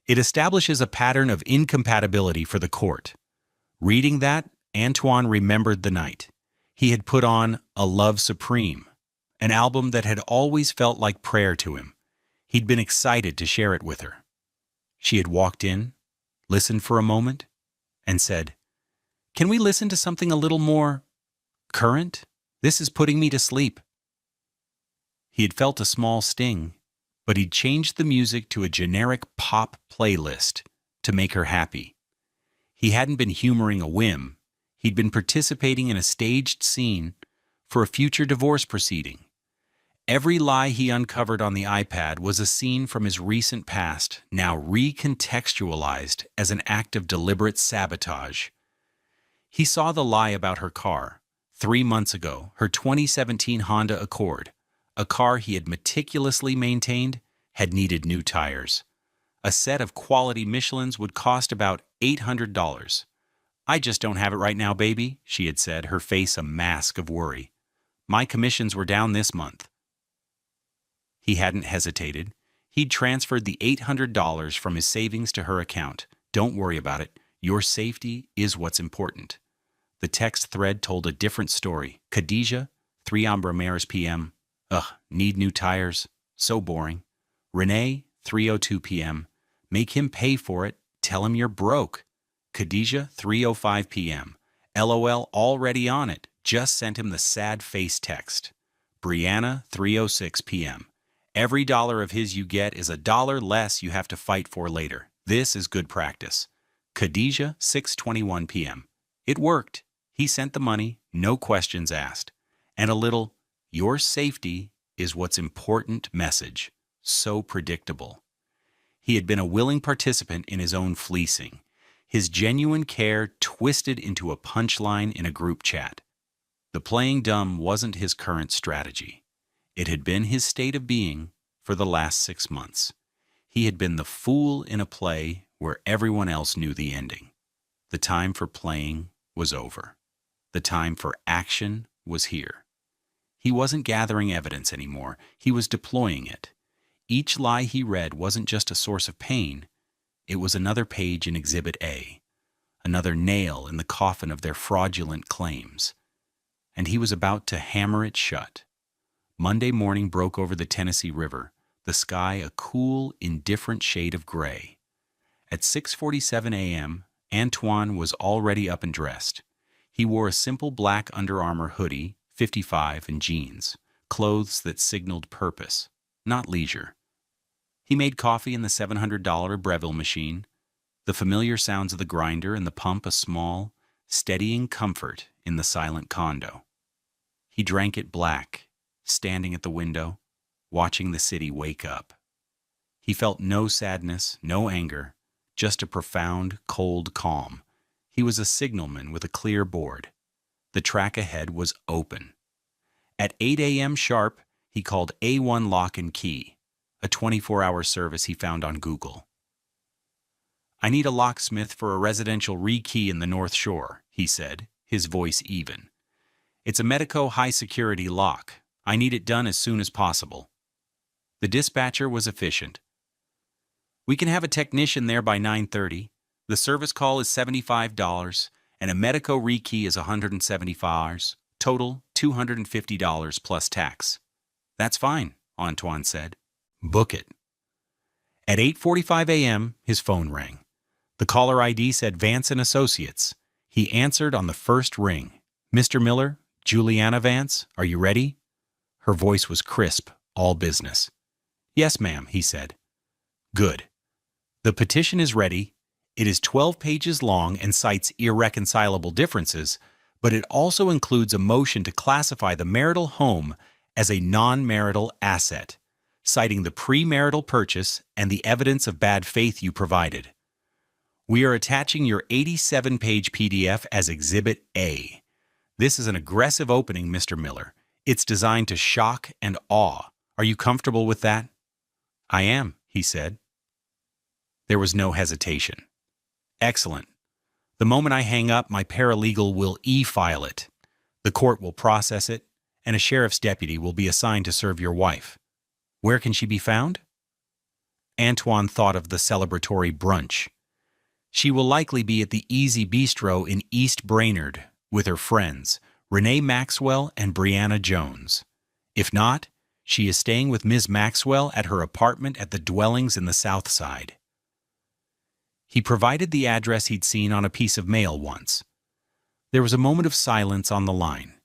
It establishes a pattern of incompatibility for the court. Reading that, Antoine remembered the night. He had put on A Love Supreme, an album that had always felt like prayer to him. He'd been excited to share it with her. She had walked in, listened for a moment, and said, "Can we listen to something a little more current? This is putting me to sleep." He had felt a small sting, but he'd changed the music to a generic pop playlist to make her happy. He hadn't been humoring a whim. He'd been participating in a staged scene for a future divorce proceeding. Every lie he uncovered on the iPad was a scene from his recent past, now recontextualized as an act of deliberate sabotage. He saw the lie about her car. 3 months ago, her 2017 Honda Accord, a car he had meticulously maintained, had needed new tires. A set of quality Michelins would cost about $800. "I just don't have it right now, baby," she had said, her face a mask of worry. "My commissions were down this month." He hadn't hesitated. He'd transferred the $800 from his savings to her account. "Don't worry about it. Your safety is what's important." The text thread told a different story. "Khadija, 3:00 p.m. Ugh, need new tires. So boring. Renee, 3:02 p.m. Make him pay for it. Tell him you're broke. Khadija, 3:05 p.m. LOL, already on it. Just sent him the sad face text." Brianna, 3:06 p.m. Every dollar of his you get is a dollar less you have to fight for later. This is good practice. Khadija, 6:21 p.m. It worked. He sent the money, no questions asked. And a little, "Your safety is what's important" message. So predictable. He had been a willing participant in his own fleecing. His genuine care twisted into a punchline in a group chat. The playing dumb wasn't his current strategy. It had been his state of being for the last 6 months. He had been the fool in a play where everyone else knew the ending. The time for playing was over. The time for action was here. He wasn't gathering evidence anymore. He was deploying it. Each lie he read wasn't just a source of pain. It was another page in Exhibit A, another nail in the coffin of their fraudulent claims. And he was about to hammer it shut. Monday morning broke over the Tennessee River, the sky a cool, indifferent shade of gray. At 6:47 a.m., Antoine was already up and dressed. He wore a simple black Under Armour hoodie, 55, and jeans, clothes that signaled purpose, not leisure. He made coffee in the $700 Breville machine, the familiar sounds of the grinder and the pump a small, steadying comfort in the silent condo. He drank it black, standing at the window, watching the city wake up. He felt no sadness, no anger, just a profound, cold calm. He was a signalman with a clear board. The track ahead was open. At 8 a.m. sharp, he called A1 Lock and Key, a 24-hour service he found on Google. "I need a locksmith for a residential rekey in the North Shore," he said, his voice even. "It's a Medico high-security lock. I need it done as soon as possible." The dispatcher was efficient. "We can have a technician there by 9:30. The service call is $75, and a Medico rekey is $175. Total, $250 plus tax." "That's fine," Antoine said. "Book it." At 8:45 a.m., his phone rang. The caller ID said Vance and Associates. He answered on the first ring. "Mr. Miller, Juliana Vance, are you ready?" Her voice was crisp, all business. "Yes, ma'am," he said. "Good. The petition is ready. It is 12 pages long and cites irreconcilable differences, but it also includes a motion to classify the marital home as a non-marital asset, citing the premarital purchase and the evidence of bad faith you provided. We are attaching your 87-page PDF as Exhibit A. This is an aggressive opening, Mr. Miller. It's designed to shock and awe. Are you comfortable with that?" "I am," he said. There was no hesitation. "Excellent. The moment I hang up, my paralegal will e-file it. The court will process it, and a sheriff's deputy will be assigned to serve your wife. Where can she be found?" Antoine thought of the celebratory brunch. "She will likely be at the Easy Bistro in East Brainerd with her friends, Renee Maxwell and Brianna Jones. If not, she is staying with Ms. Maxwell at her apartment at the Dwellings in the South Side." He provided the address he'd seen on a piece of mail once. There was a moment of silence on the line.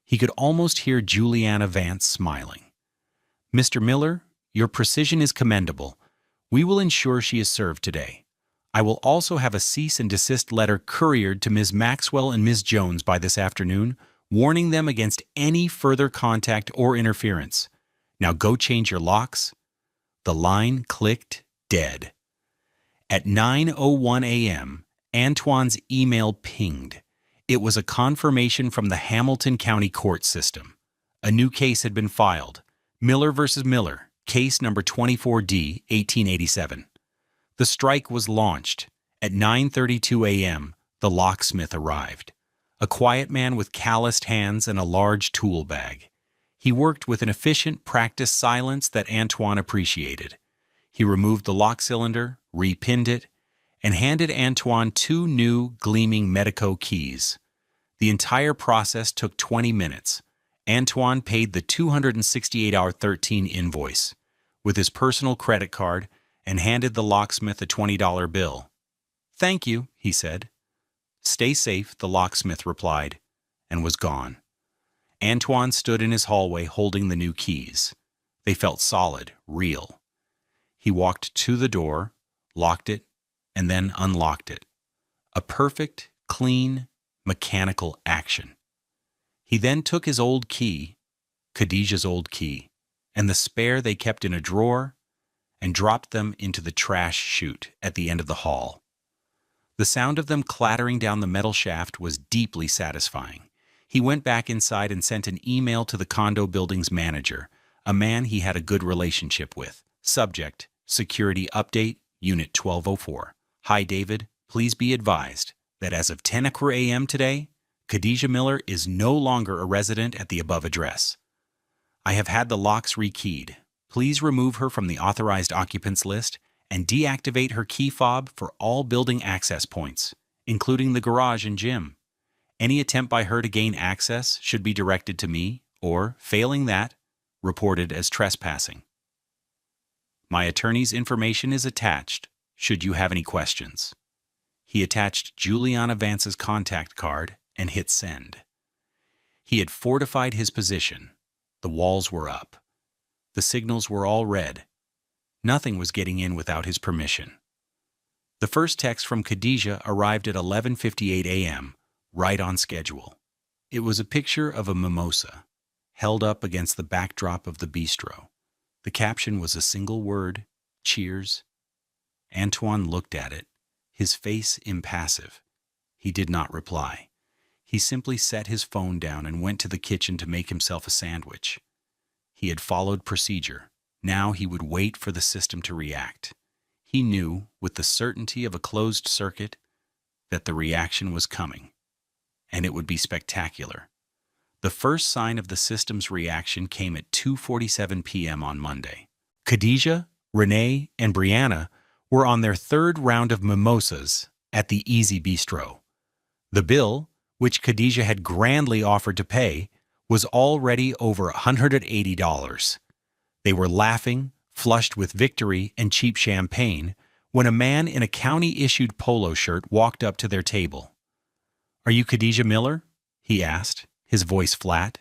He could almost hear Juliana Vance smiling. "Mr. Miller, your precision is commendable. We will ensure she is served today. I will also have a cease and desist letter couriered to Ms. Maxwell and Ms. Jones by this afternoon, warning them against any further contact or interference. Now go change your locks." The line clicked dead. At 9:01 a.m., Antoine's email pinged. It was a confirmation from the Hamilton County court system. A new case had been filed. Miller versus Miller, case number 24D, 1887. The strike was launched. At 9:32 a.m., the locksmith arrived. A quiet man with calloused hands and a large tool bag. He worked with an efficient, practiced silence that Antoine appreciated. He removed the lock cylinder, repinned it, and handed Antoine 2 new, gleaming Medico keys. The entire process took 20 minutes. Antoine paid the $268.13 invoice with his personal credit card and handed the locksmith a $20 bill. "Thank you," he said. "Stay safe," the locksmith replied, and was gone. Antoine stood in his hallway holding the new keys. They felt solid, real. He walked to the door, locked it, and then unlocked it. A perfect, clean, mechanical action. He then took his old key, Khadijah's old key, and the spare they kept in a drawer, and dropped them into the trash chute at the end of the hall. The sound of them clattering down the metal shaft was deeply satisfying. He went back inside and sent an email to the condo building's manager, a man he had a good relationship with. Subject: Security Update, Unit 1204. "Hi, David. Please be advised that as of 10 a.m. today, Khadijah Miller is no longer a resident at the above address. I have had the locks rekeyed. Please remove her from the authorized occupants list and deactivate her key fob for all building access points, including the garage and gym. Any attempt by her to gain access should be directed to me, or, failing that, reported as trespassing. My attorney's information is attached, should you have any questions." He attached Juliana Vance's contact card and hit send. He had fortified his position. The walls were up. The signals were all red. Nothing was getting in without his permission. The first text from Khadijah arrived at 11:58 a.m., right on schedule. It was a picture of a mimosa, held up against the backdrop of the bistro. The caption was a single word: "Cheers." Antoine looked at it, his face impassive. He did not reply. He simply set his phone down and went to the kitchen to make himself a sandwich. He had followed procedure. Now he would wait for the system to react. He knew, with the certainty of a closed circuit, that the reaction was coming, and it would be spectacular. The first sign of the system's reaction came at 2:47 p.m. on Monday. Khadijah, Renee, and Brianna were on their third round of mimosas at the Easy Bistro. The bill, which Khadijah had grandly offered to pay, was already over $180. They were laughing, flushed with victory and cheap champagne, when a man in a county-issued polo shirt walked up to their table. "Are you Khadijah Miller?" he asked, his voice flat.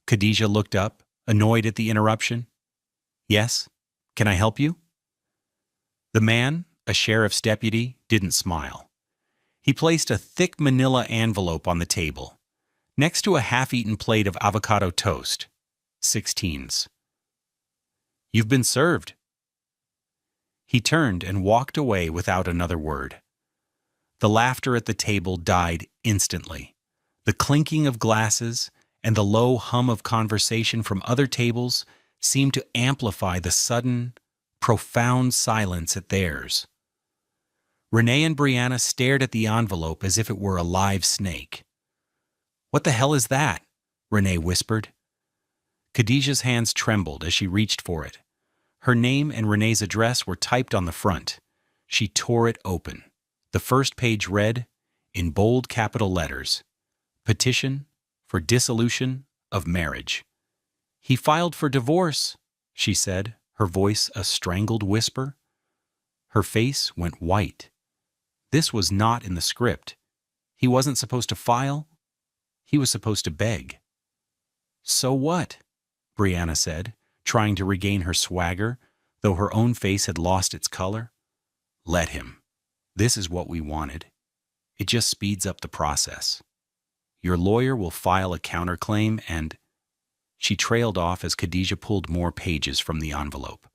Khadijah looked up, annoyed at the interruption. "Yes. Can I help you?" The man, a sheriff's deputy, didn't smile. He placed a thick manila envelope on the table, next to a half-eaten plate of avocado toast. 16s. "You've been served." He turned and walked away without another word. The laughter at the table died instantly. The clinking of glasses and the low hum of conversation from other tables seemed to amplify the sudden, profound silence at theirs. Renee and Brianna stared at the envelope as if it were a live snake. "What the hell is that?" Renee whispered. Khadijah's hands trembled as she reached for it. Her name and Renee's address were typed on the front. She tore it open. The first page read, in bold capital letters, "Petition for dissolution of marriage." "He filed for divorce," she said, her voice a strangled whisper. Her face went white. This was not in the script. He wasn't supposed to file. He was supposed to beg. "So what?" Brianna said, trying to regain her swagger, though her own face had lost its color. "Let him. This is what we wanted. It just speeds up the process. Your lawyer will file a counterclaim and—" She trailed off as Khadijah pulled more pages from the envelope.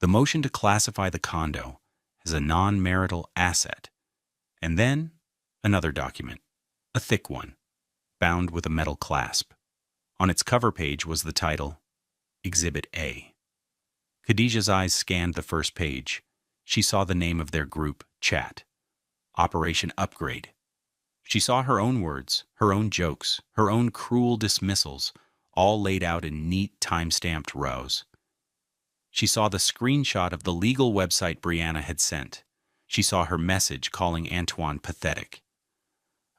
The motion to classify the condo as a non-marital asset. And then another document, a thick one, bound with a metal clasp. On its cover page was the title, Exhibit A. Khadijah's eyes scanned the first page. She saw the name of their group chat, Operation Upgrade. She saw her own words, her own jokes, her own cruel dismissals, all laid out in neat time-stamped rows. She saw the screenshot of the legal website Brianna had sent. She saw her message calling Antoine pathetic.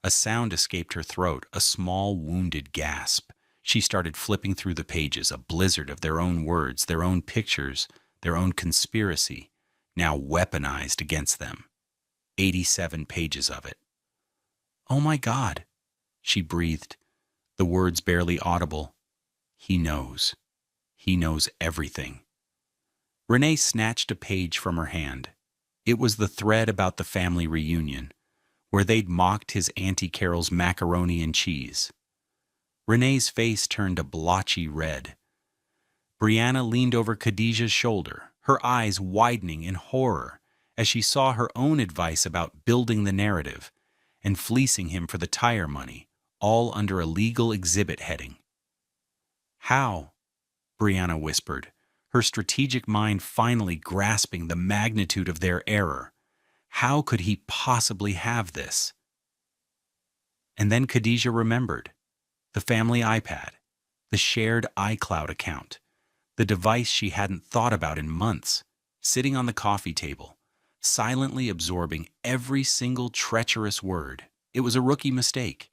A sound escaped her throat, a small, wounded gasp. She started flipping through the pages, a blizzard of their own words, their own pictures, their own conspiracy, now weaponized against them. 87 pages of it. "Oh my God," she breathed, the words barely audible. He knows. He knows everything. Renee snatched a page from her hand. It was the thread about the family reunion, where they'd mocked his Auntie Carol's macaroni and cheese. Renee's face turned a blotchy red. Brianna leaned over Khadijah's shoulder, her eyes widening in horror as she saw her own advice about building the narrative and fleecing him for the tire money, all under a legal exhibit heading. "How?" Brianna whispered, her strategic mind finally grasping the magnitude of their error. How could he possibly have this? And then Khadijah remembered. The family iPad, the shared iCloud account, the device she hadn't thought about in months, sitting on the coffee table, silently absorbing every single treacherous word. It was a rookie mistake.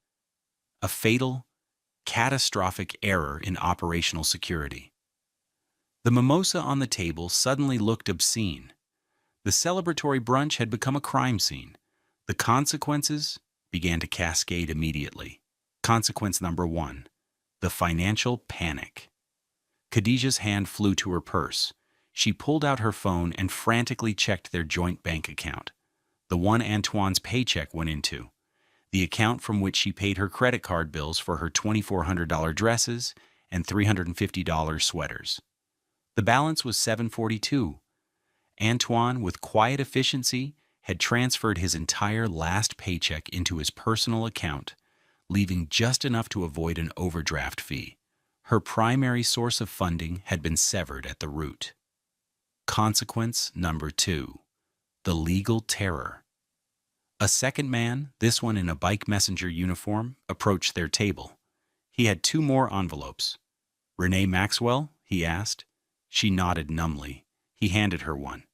A fatal, catastrophic error in operational security. The mimosa on the table suddenly looked obscene. The celebratory brunch had become a crime scene. The consequences began to cascade immediately. Consequence number 1, the financial panic. Khadijah's hand flew to her purse. She pulled out her phone and frantically checked their joint bank account, the one Antoine's paycheck went into, the account from which she paid her credit card bills for her $2,400 dresses and $350 sweaters. The balance was $742. Antoine, with quiet efficiency, had transferred his entire last paycheck into his personal account, leaving just enough to avoid an overdraft fee. Her primary source of funding had been severed at the root. Consequence number 2, the legal terror. A second man, this one in a bike messenger uniform, approached their table. He had 2 more envelopes. "Renee Maxwell?" he asked. She nodded numbly. He handed her one.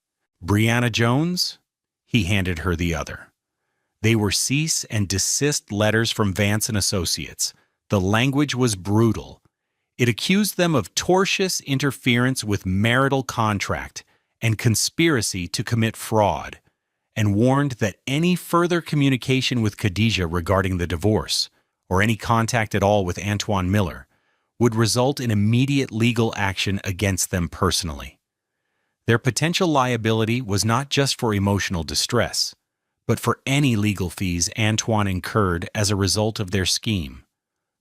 "Brianna Jones?" He handed her the other. They were cease and desist letters from Vance and Associates. The language was brutal. It accused them of tortious interference with marital contract and conspiracy to commit fraud, and warned that any further communication with Khadijah regarding the divorce, or any contact at all with Antoine Miller, would result in immediate legal action against them personally. Their potential liability was not just for emotional distress, but for any legal fees Antoine incurred as a result of their scheme.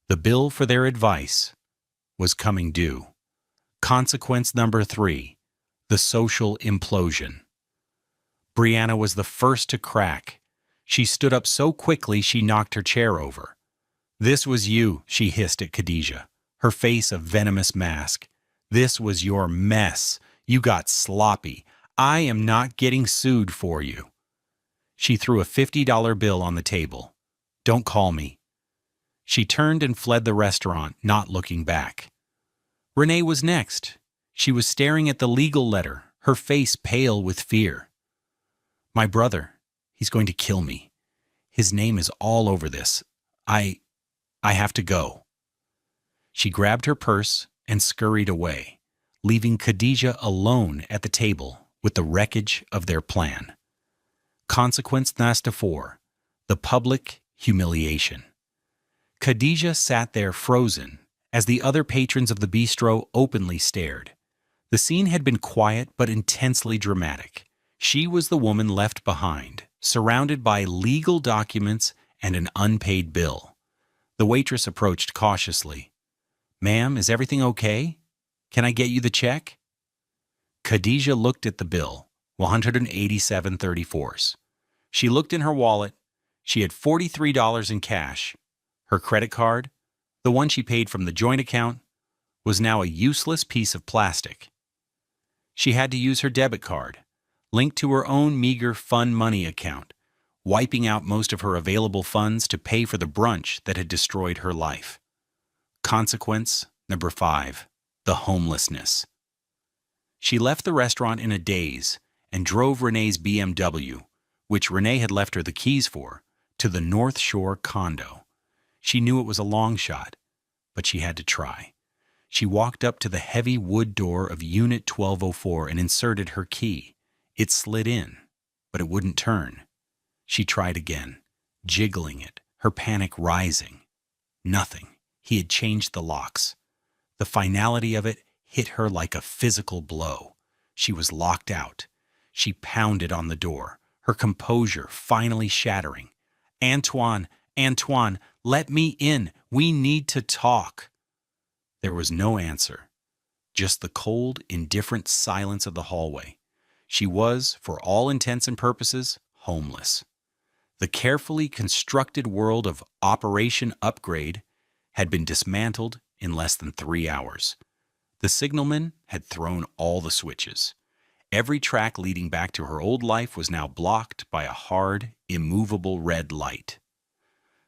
The bill for their advice was coming due. Consequence number 3, the social implosion. Brianna was the first to crack. She stood up so quickly she knocked her chair over. "This was you," she hissed at Khadijah, her face a venomous mask. "This was your mess. You got sloppy. I am not getting sued for you." She threw a $50 bill on the table. "Don't call me." She turned and fled the restaurant, not looking back. Renee was next. She was staring at the legal letter, her face pale with fear. "My brother, he's going to kill me. His name is all over this. I have to go." She grabbed her purse and scurried away, leaving Khadijah alone at the table with the wreckage of their plan. Consequence number 4, the public humiliation. Khadijah sat there frozen as the other patrons of the bistro openly stared. The scene had been quiet but intensely dramatic. She was the woman left behind, surrounded by legal documents and an unpaid bill. The waitress approached cautiously. Ma'am, is everything okay? Can I get you the check? Khadijah looked at the bill, 187.34. She looked in her wallet. She had $43 in cash. Her credit card, the one she paid from the joint account, was now a useless piece of plastic. She had to use her debit card, linked to her own meager fun money account, wiping out most of her available funds to pay for the brunch that had destroyed her life. Consequence number 5, the homelessness. She left the restaurant in a daze and drove Renee's BMW, which Renee had left her the keys for, to the North Shore condo. She knew it was a long shot, but she had to try. She walked up to the heavy wood door of Unit 1204 and inserted her key. It slid in, but it wouldn't turn. She tried again, jiggling it, her panic rising. Nothing. He had changed the locks. The finality of it hit her like a physical blow. She was locked out. She pounded on the door, her composure finally shattering. Antoine, Antoine, let me in. We need to talk. There was no answer, just the cold, indifferent silence of the hallway. She was, for all intents and purposes, homeless. The carefully constructed world of Operation Upgrade had been dismantled in less than 3 hours. The signalman had thrown all the switches. Every track leading back to her old life was now blocked by a hard, immovable red light.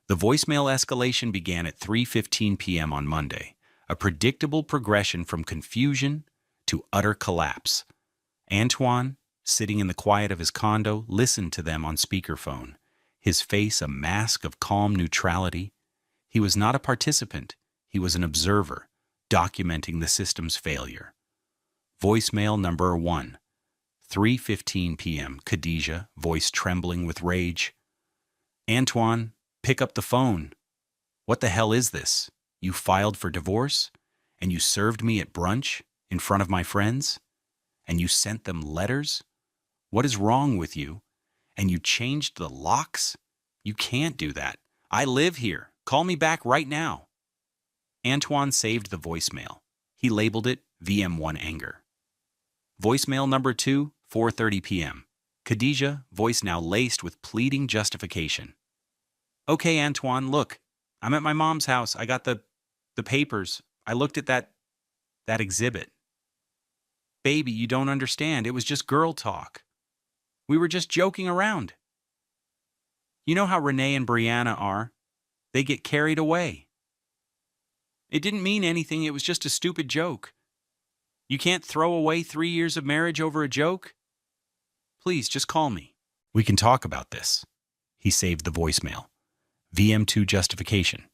The voicemail escalation began at 3:15 p.m. on Monday, a predictable progression from confusion to utter collapse. Antoine, sitting in the quiet of his condo, listened to them on speakerphone, his face a mask of calm neutrality. He was not a participant, he was an observer, documenting the system's failure. Voicemail number 1, 3:15 p.m., Khadijah, voice trembling with rage. Antoine, pick up the phone. What the hell is this? You filed for divorce? And you served me at brunch in front of my friends? And you sent them letters? What is wrong with you? And you changed the locks? You can't do that. I live here. Call me back right now. Antoine saved the voicemail. He labeled it VM1 Anger. Voicemail number 2, 4:30 p.m. Khadijah, voice now laced with pleading justification. Okay, Antoine, look. I'm at my mom's house. I got the papers. I looked at that exhibit. Baby, you don't understand. It was just girl talk. We were just joking around. You know how Renee and Brianna are. They get carried away. It didn't mean anything. It was just a stupid joke. You can't throw away 3 years of marriage over a joke? Please, just call me. We can talk about this. He saved the voicemail. VM2 justification.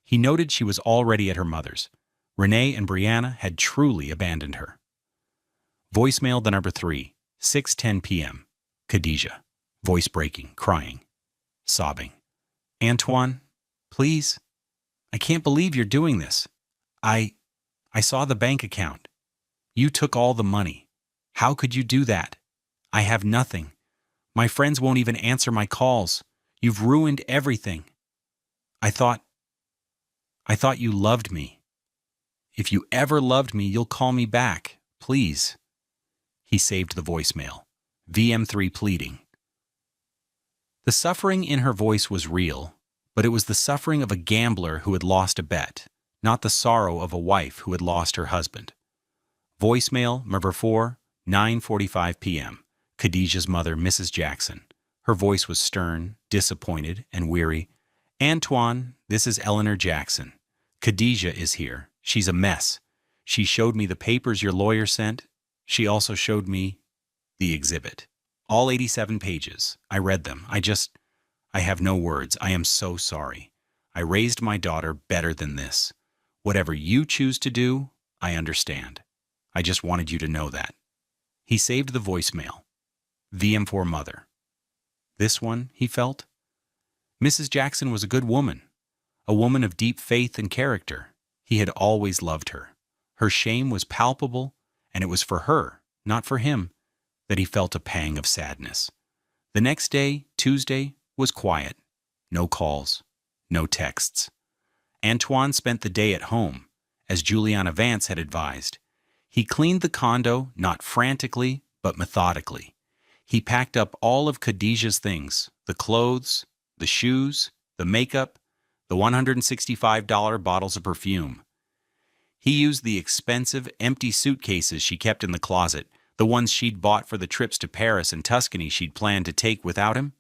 He noted she was already at her mother's. Renee and Brianna had truly abandoned her. Voicemail the number 3, 6:10 p.m. Khadijah, voice breaking, crying, sobbing. Antoine, please. I can't believe you're doing this. I saw the bank account. You took all the money. How could you do that? I have nothing. My friends won't even answer my calls. You've ruined everything. I thought you loved me. If you ever loved me, you'll call me back, please. He saved the voicemail. VM3 pleading. The suffering in her voice was real, but it was the suffering of a gambler who had lost a bet, not the sorrow of a wife who had lost her husband. Voicemail number 4, 9:45 p.m. Khadijah's mother, Mrs. Jackson. Her voice was stern, disappointed, and weary. Antoine, this is Eleanor Jackson. Khadijah is here. She's a mess. She showed me the papers your lawyer sent. She also showed me the exhibit. All 87 pages. I read them. I have no words. I am so sorry. I raised my daughter better than this. Whatever you choose to do, I understand. I just wanted you to know that. He saved the voicemail. VM4 mother. This one, he felt. Mrs. Jackson was a good woman, a woman of deep faith and character. He had always loved her. Her shame was palpable, and it was for her, not for him, that he felt a pang of sadness. The next day, Tuesday, was quiet. No calls, no texts. Antoine spent the day at home, as Juliana Vance had advised. He cleaned the condo, not frantically, but methodically. He packed up all of Khadijah's things, the clothes, the shoes, the makeup, the $165 bottles of perfume. He used the expensive, empty suitcases she kept in the closet, the ones she'd bought for the trips to Paris and Tuscany she'd planned to take without him.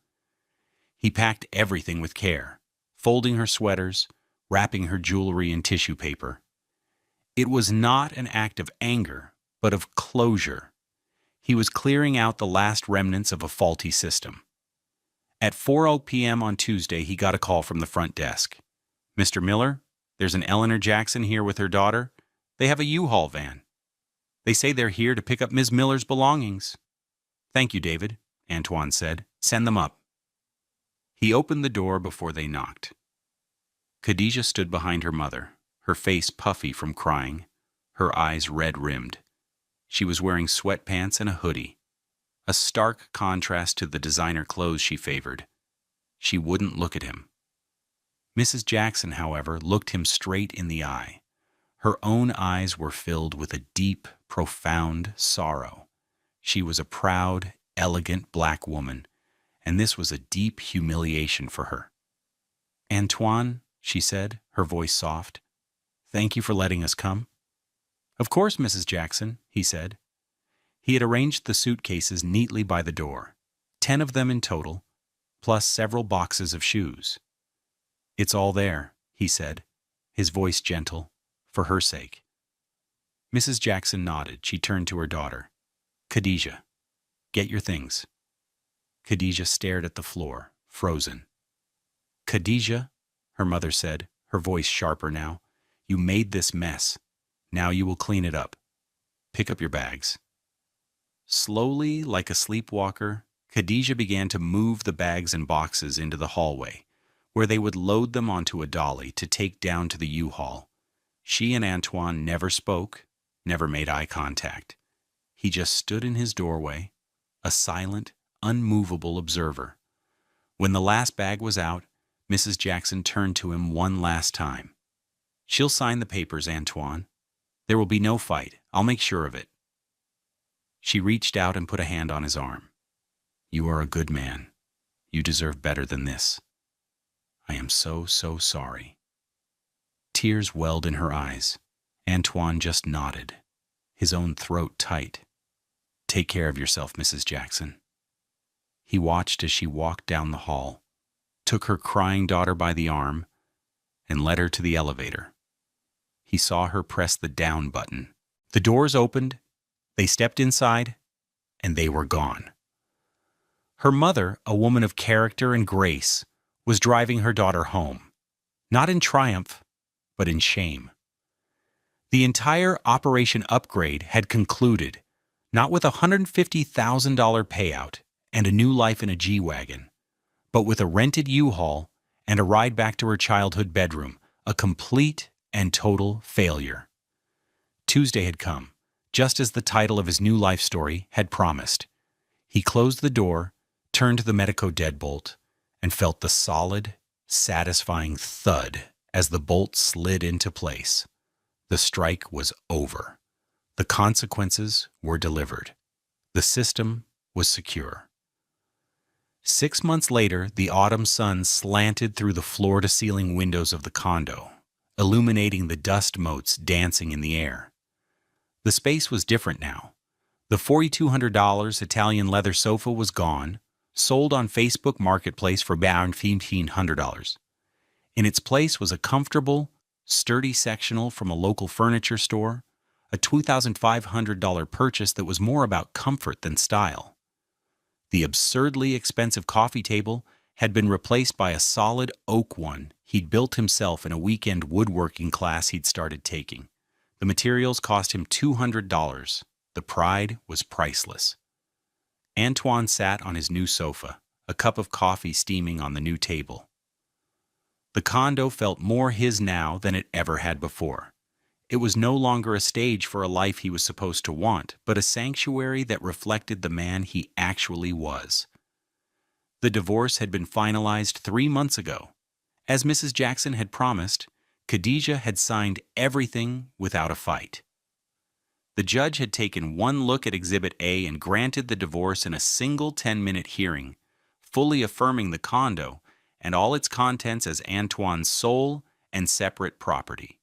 He packed everything with care, folding her sweaters, wrapping her jewelry in tissue paper. It was not an act of anger, but of closure. He was clearing out the last remnants of a faulty system. At 4:00 p.m. on Tuesday, he got a call from the front desk. "Mr. Miller, there's an Eleanor Jackson here with her daughter. They have a U-Haul van. They say they're here to pick up Ms. Miller's belongings." "Thank you, David," Antoine said. "Send them up." He opened the door before they knocked. Khadijah stood behind her mother, her face puffy from crying, her eyes red-rimmed. She was wearing sweatpants and a hoodie, a stark contrast to the designer clothes she favored. She wouldn't look at him. Mrs. Jackson, however, looked him straight in the eye. Her own eyes were filled with a deep, profound sorrow. She was a proud, elegant black woman, and this was a deep humiliation for her. "Antoine," she said, her voice soft, "thank you for letting us come." "Of course, Mrs. Jackson," he said. He had arranged the suitcases neatly by the door, 10 of them in total, plus several boxes of shoes. "It's all there," he said, his voice gentle, "for her sake." Mrs. Jackson nodded. She turned to her daughter. "Khadijah, get your things." Khadijah stared at the floor, frozen. "Khadijah," her mother said, her voice sharper now, "you made this mess. Now you will clean it up. Pick up your bags." Slowly, like a sleepwalker, Khadijah began to move the bags and boxes into the hallway, where they would load them onto a dolly to take down to the U-Haul. She and Antoine never spoke, never made eye contact. He just stood in his doorway, a silent, unmovable observer. When the last bag was out, Mrs. Jackson turned to him one last time. "She'll sign the papers, Antoine. There will be no fight. I'll make sure of it." She reached out and put a hand on his arm. "You are a good man. You deserve better than this. I am so, so sorry." Tears welled in her eyes. Antoine just nodded, his own throat tight. "Take care of yourself, Mrs. Jackson." He watched as she walked down the hall, took her crying daughter by the arm, and led her to the elevator. He saw her press the down button. The doors opened, they stepped inside, and they were gone. Her mother, a woman of character and grace, was driving her daughter home, not in triumph, but in shame. The entire Operation Upgrade had concluded, not with a $150,000 payout and a new life in a G-Wagon, but with a rented U-Haul and a ride back to her childhood bedroom, a complete and total failure. Tuesday had come, just as the title of his new life story had promised. He closed the door, turned the Medico deadbolt, and felt the solid, satisfying thud as the bolt slid into place. The strike was over. The consequences were delivered. The system was secure. 6 months later, the autumn sun slanted through the floor-to-ceiling windows of the condo, illuminating the dust motes dancing in the air. The space was different now. The $4,200 Italian leather sofa was gone, sold on Facebook Marketplace for around $1,500. In its place was a comfortable, sturdy sectional from a local furniture store, a $2,500 purchase that was more about comfort than style. The absurdly expensive coffee table had been replaced by a solid oak one he'd built himself in a weekend woodworking class he'd started taking. The materials cost him $200. The pride was priceless. Antoine sat on his new sofa, a cup of coffee steaming on the new table. The condo felt more his now than it ever had before. It was no longer a stage for a life he was supposed to want, but a sanctuary that reflected the man he actually was. The divorce had been finalized 3 months ago. As Mrs. Jackson had promised, Khadijah had signed everything without a fight. The judge had taken one look at Exhibit A and granted the divorce in a single 10-minute hearing, fully affirming the condo and all its contents as Antoine's sole and separate property.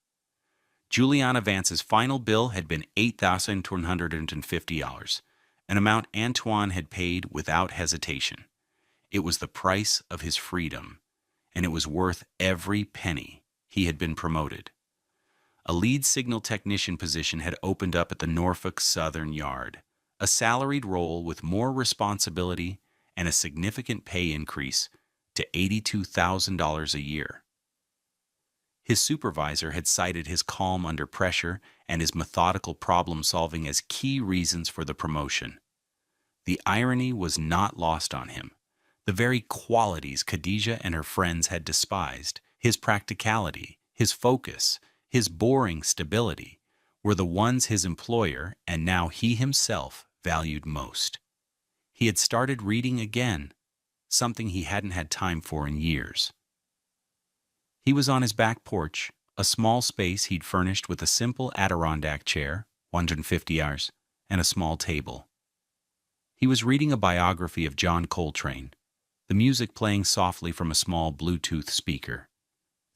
Juliana Vance's final bill had been $8,250, an amount Antoine had paid without hesitation. It was the price of his freedom, and it was worth every penny. He had been promoted. A lead signal technician position had opened up at the Norfolk Southern Yard, a salaried role with more responsibility and a significant pay increase to $82,000 a year. His supervisor had cited his calm under pressure and his methodical problem-solving as key reasons for the promotion. The irony was not lost on him. The very qualities Khadijah and her friends had despised, his practicality, his focus, his boring stability, were the ones his employer, and now he himself, valued most. He had started reading again, something he hadn't had time for in years. He was on his back porch, a small space he'd furnished with a simple Adirondack chair, $150, and a small table. He was reading a biography of John Coltrane, the music playing softly from a small Bluetooth speaker.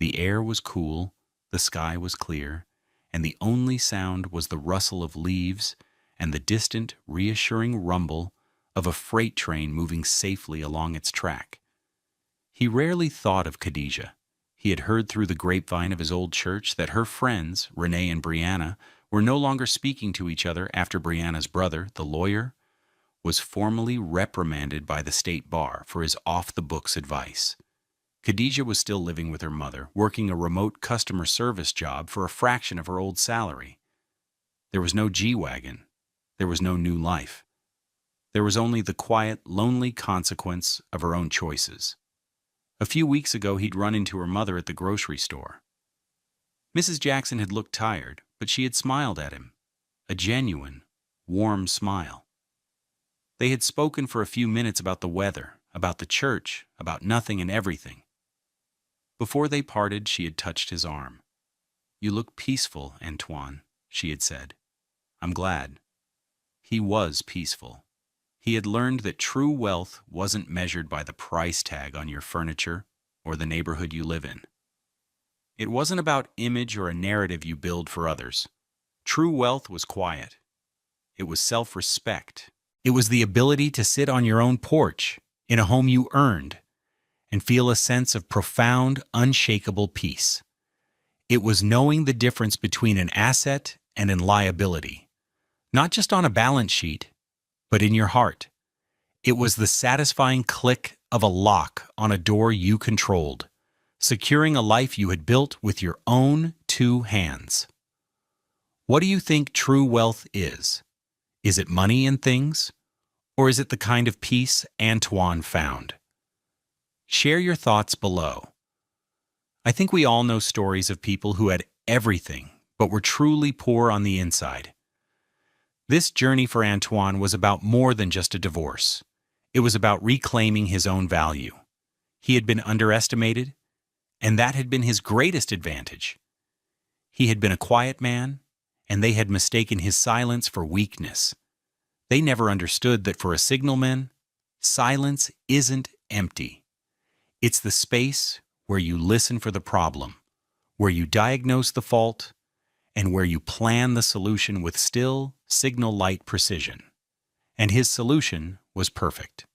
The air was cool, the sky was clear, and the only sound was the rustle of leaves and the distant, reassuring rumble of a freight train moving safely along its track. He rarely thought of Khadijah. He had heard through the grapevine of his old church that her friends, Renee and Brianna, were no longer speaking to each other after Brianna's brother, the lawyer, was formally reprimanded by the state bar for his off-the-books advice. Khadijah was still living with her mother, working a remote customer service job for a fraction of her old salary. There was no G-Wagon. There was no new life. There was only the quiet, lonely consequence of her own choices. A few weeks ago, he'd run into her mother at the grocery store. Mrs. Jackson had looked tired, but she had smiled at him, a genuine, warm smile. They had spoken for a few minutes about the weather, about the church, about nothing and everything. Before they parted, she had touched his arm. "You look peaceful, Antoine," she had said. "I'm glad." He was peaceful. He had learned that true wealth wasn't measured by the price tag on your furniture or the neighborhood you live in. It wasn't about image or a narrative you build for others. True wealth was quiet. It was self-respect. It was the ability to sit on your own porch, in a home you earned, and feel a sense of profound, unshakable peace. It was knowing the difference between an asset and a liability, not just on a balance sheet, but in your heart. It was the satisfying click of a lock on a door you controlled, securing a life you had built with your own two hands. What do you think true wealth is? Is it money and things? Or is it the kind of peace Antoine found? Share your thoughts below. I think we all know stories of people who had everything, but were truly poor on the inside. This journey for Antoine was about more than just a divorce. It was about reclaiming his own value. He had been underestimated, and that had been his greatest advantage. He had been a quiet man, and they had mistaken his silence for weakness. They never understood that for a signalman, silence isn't empty. It's the space where you listen for the problem, where you diagnose the fault, and where you plan the solution with still, signal light precision. And his solution was perfect.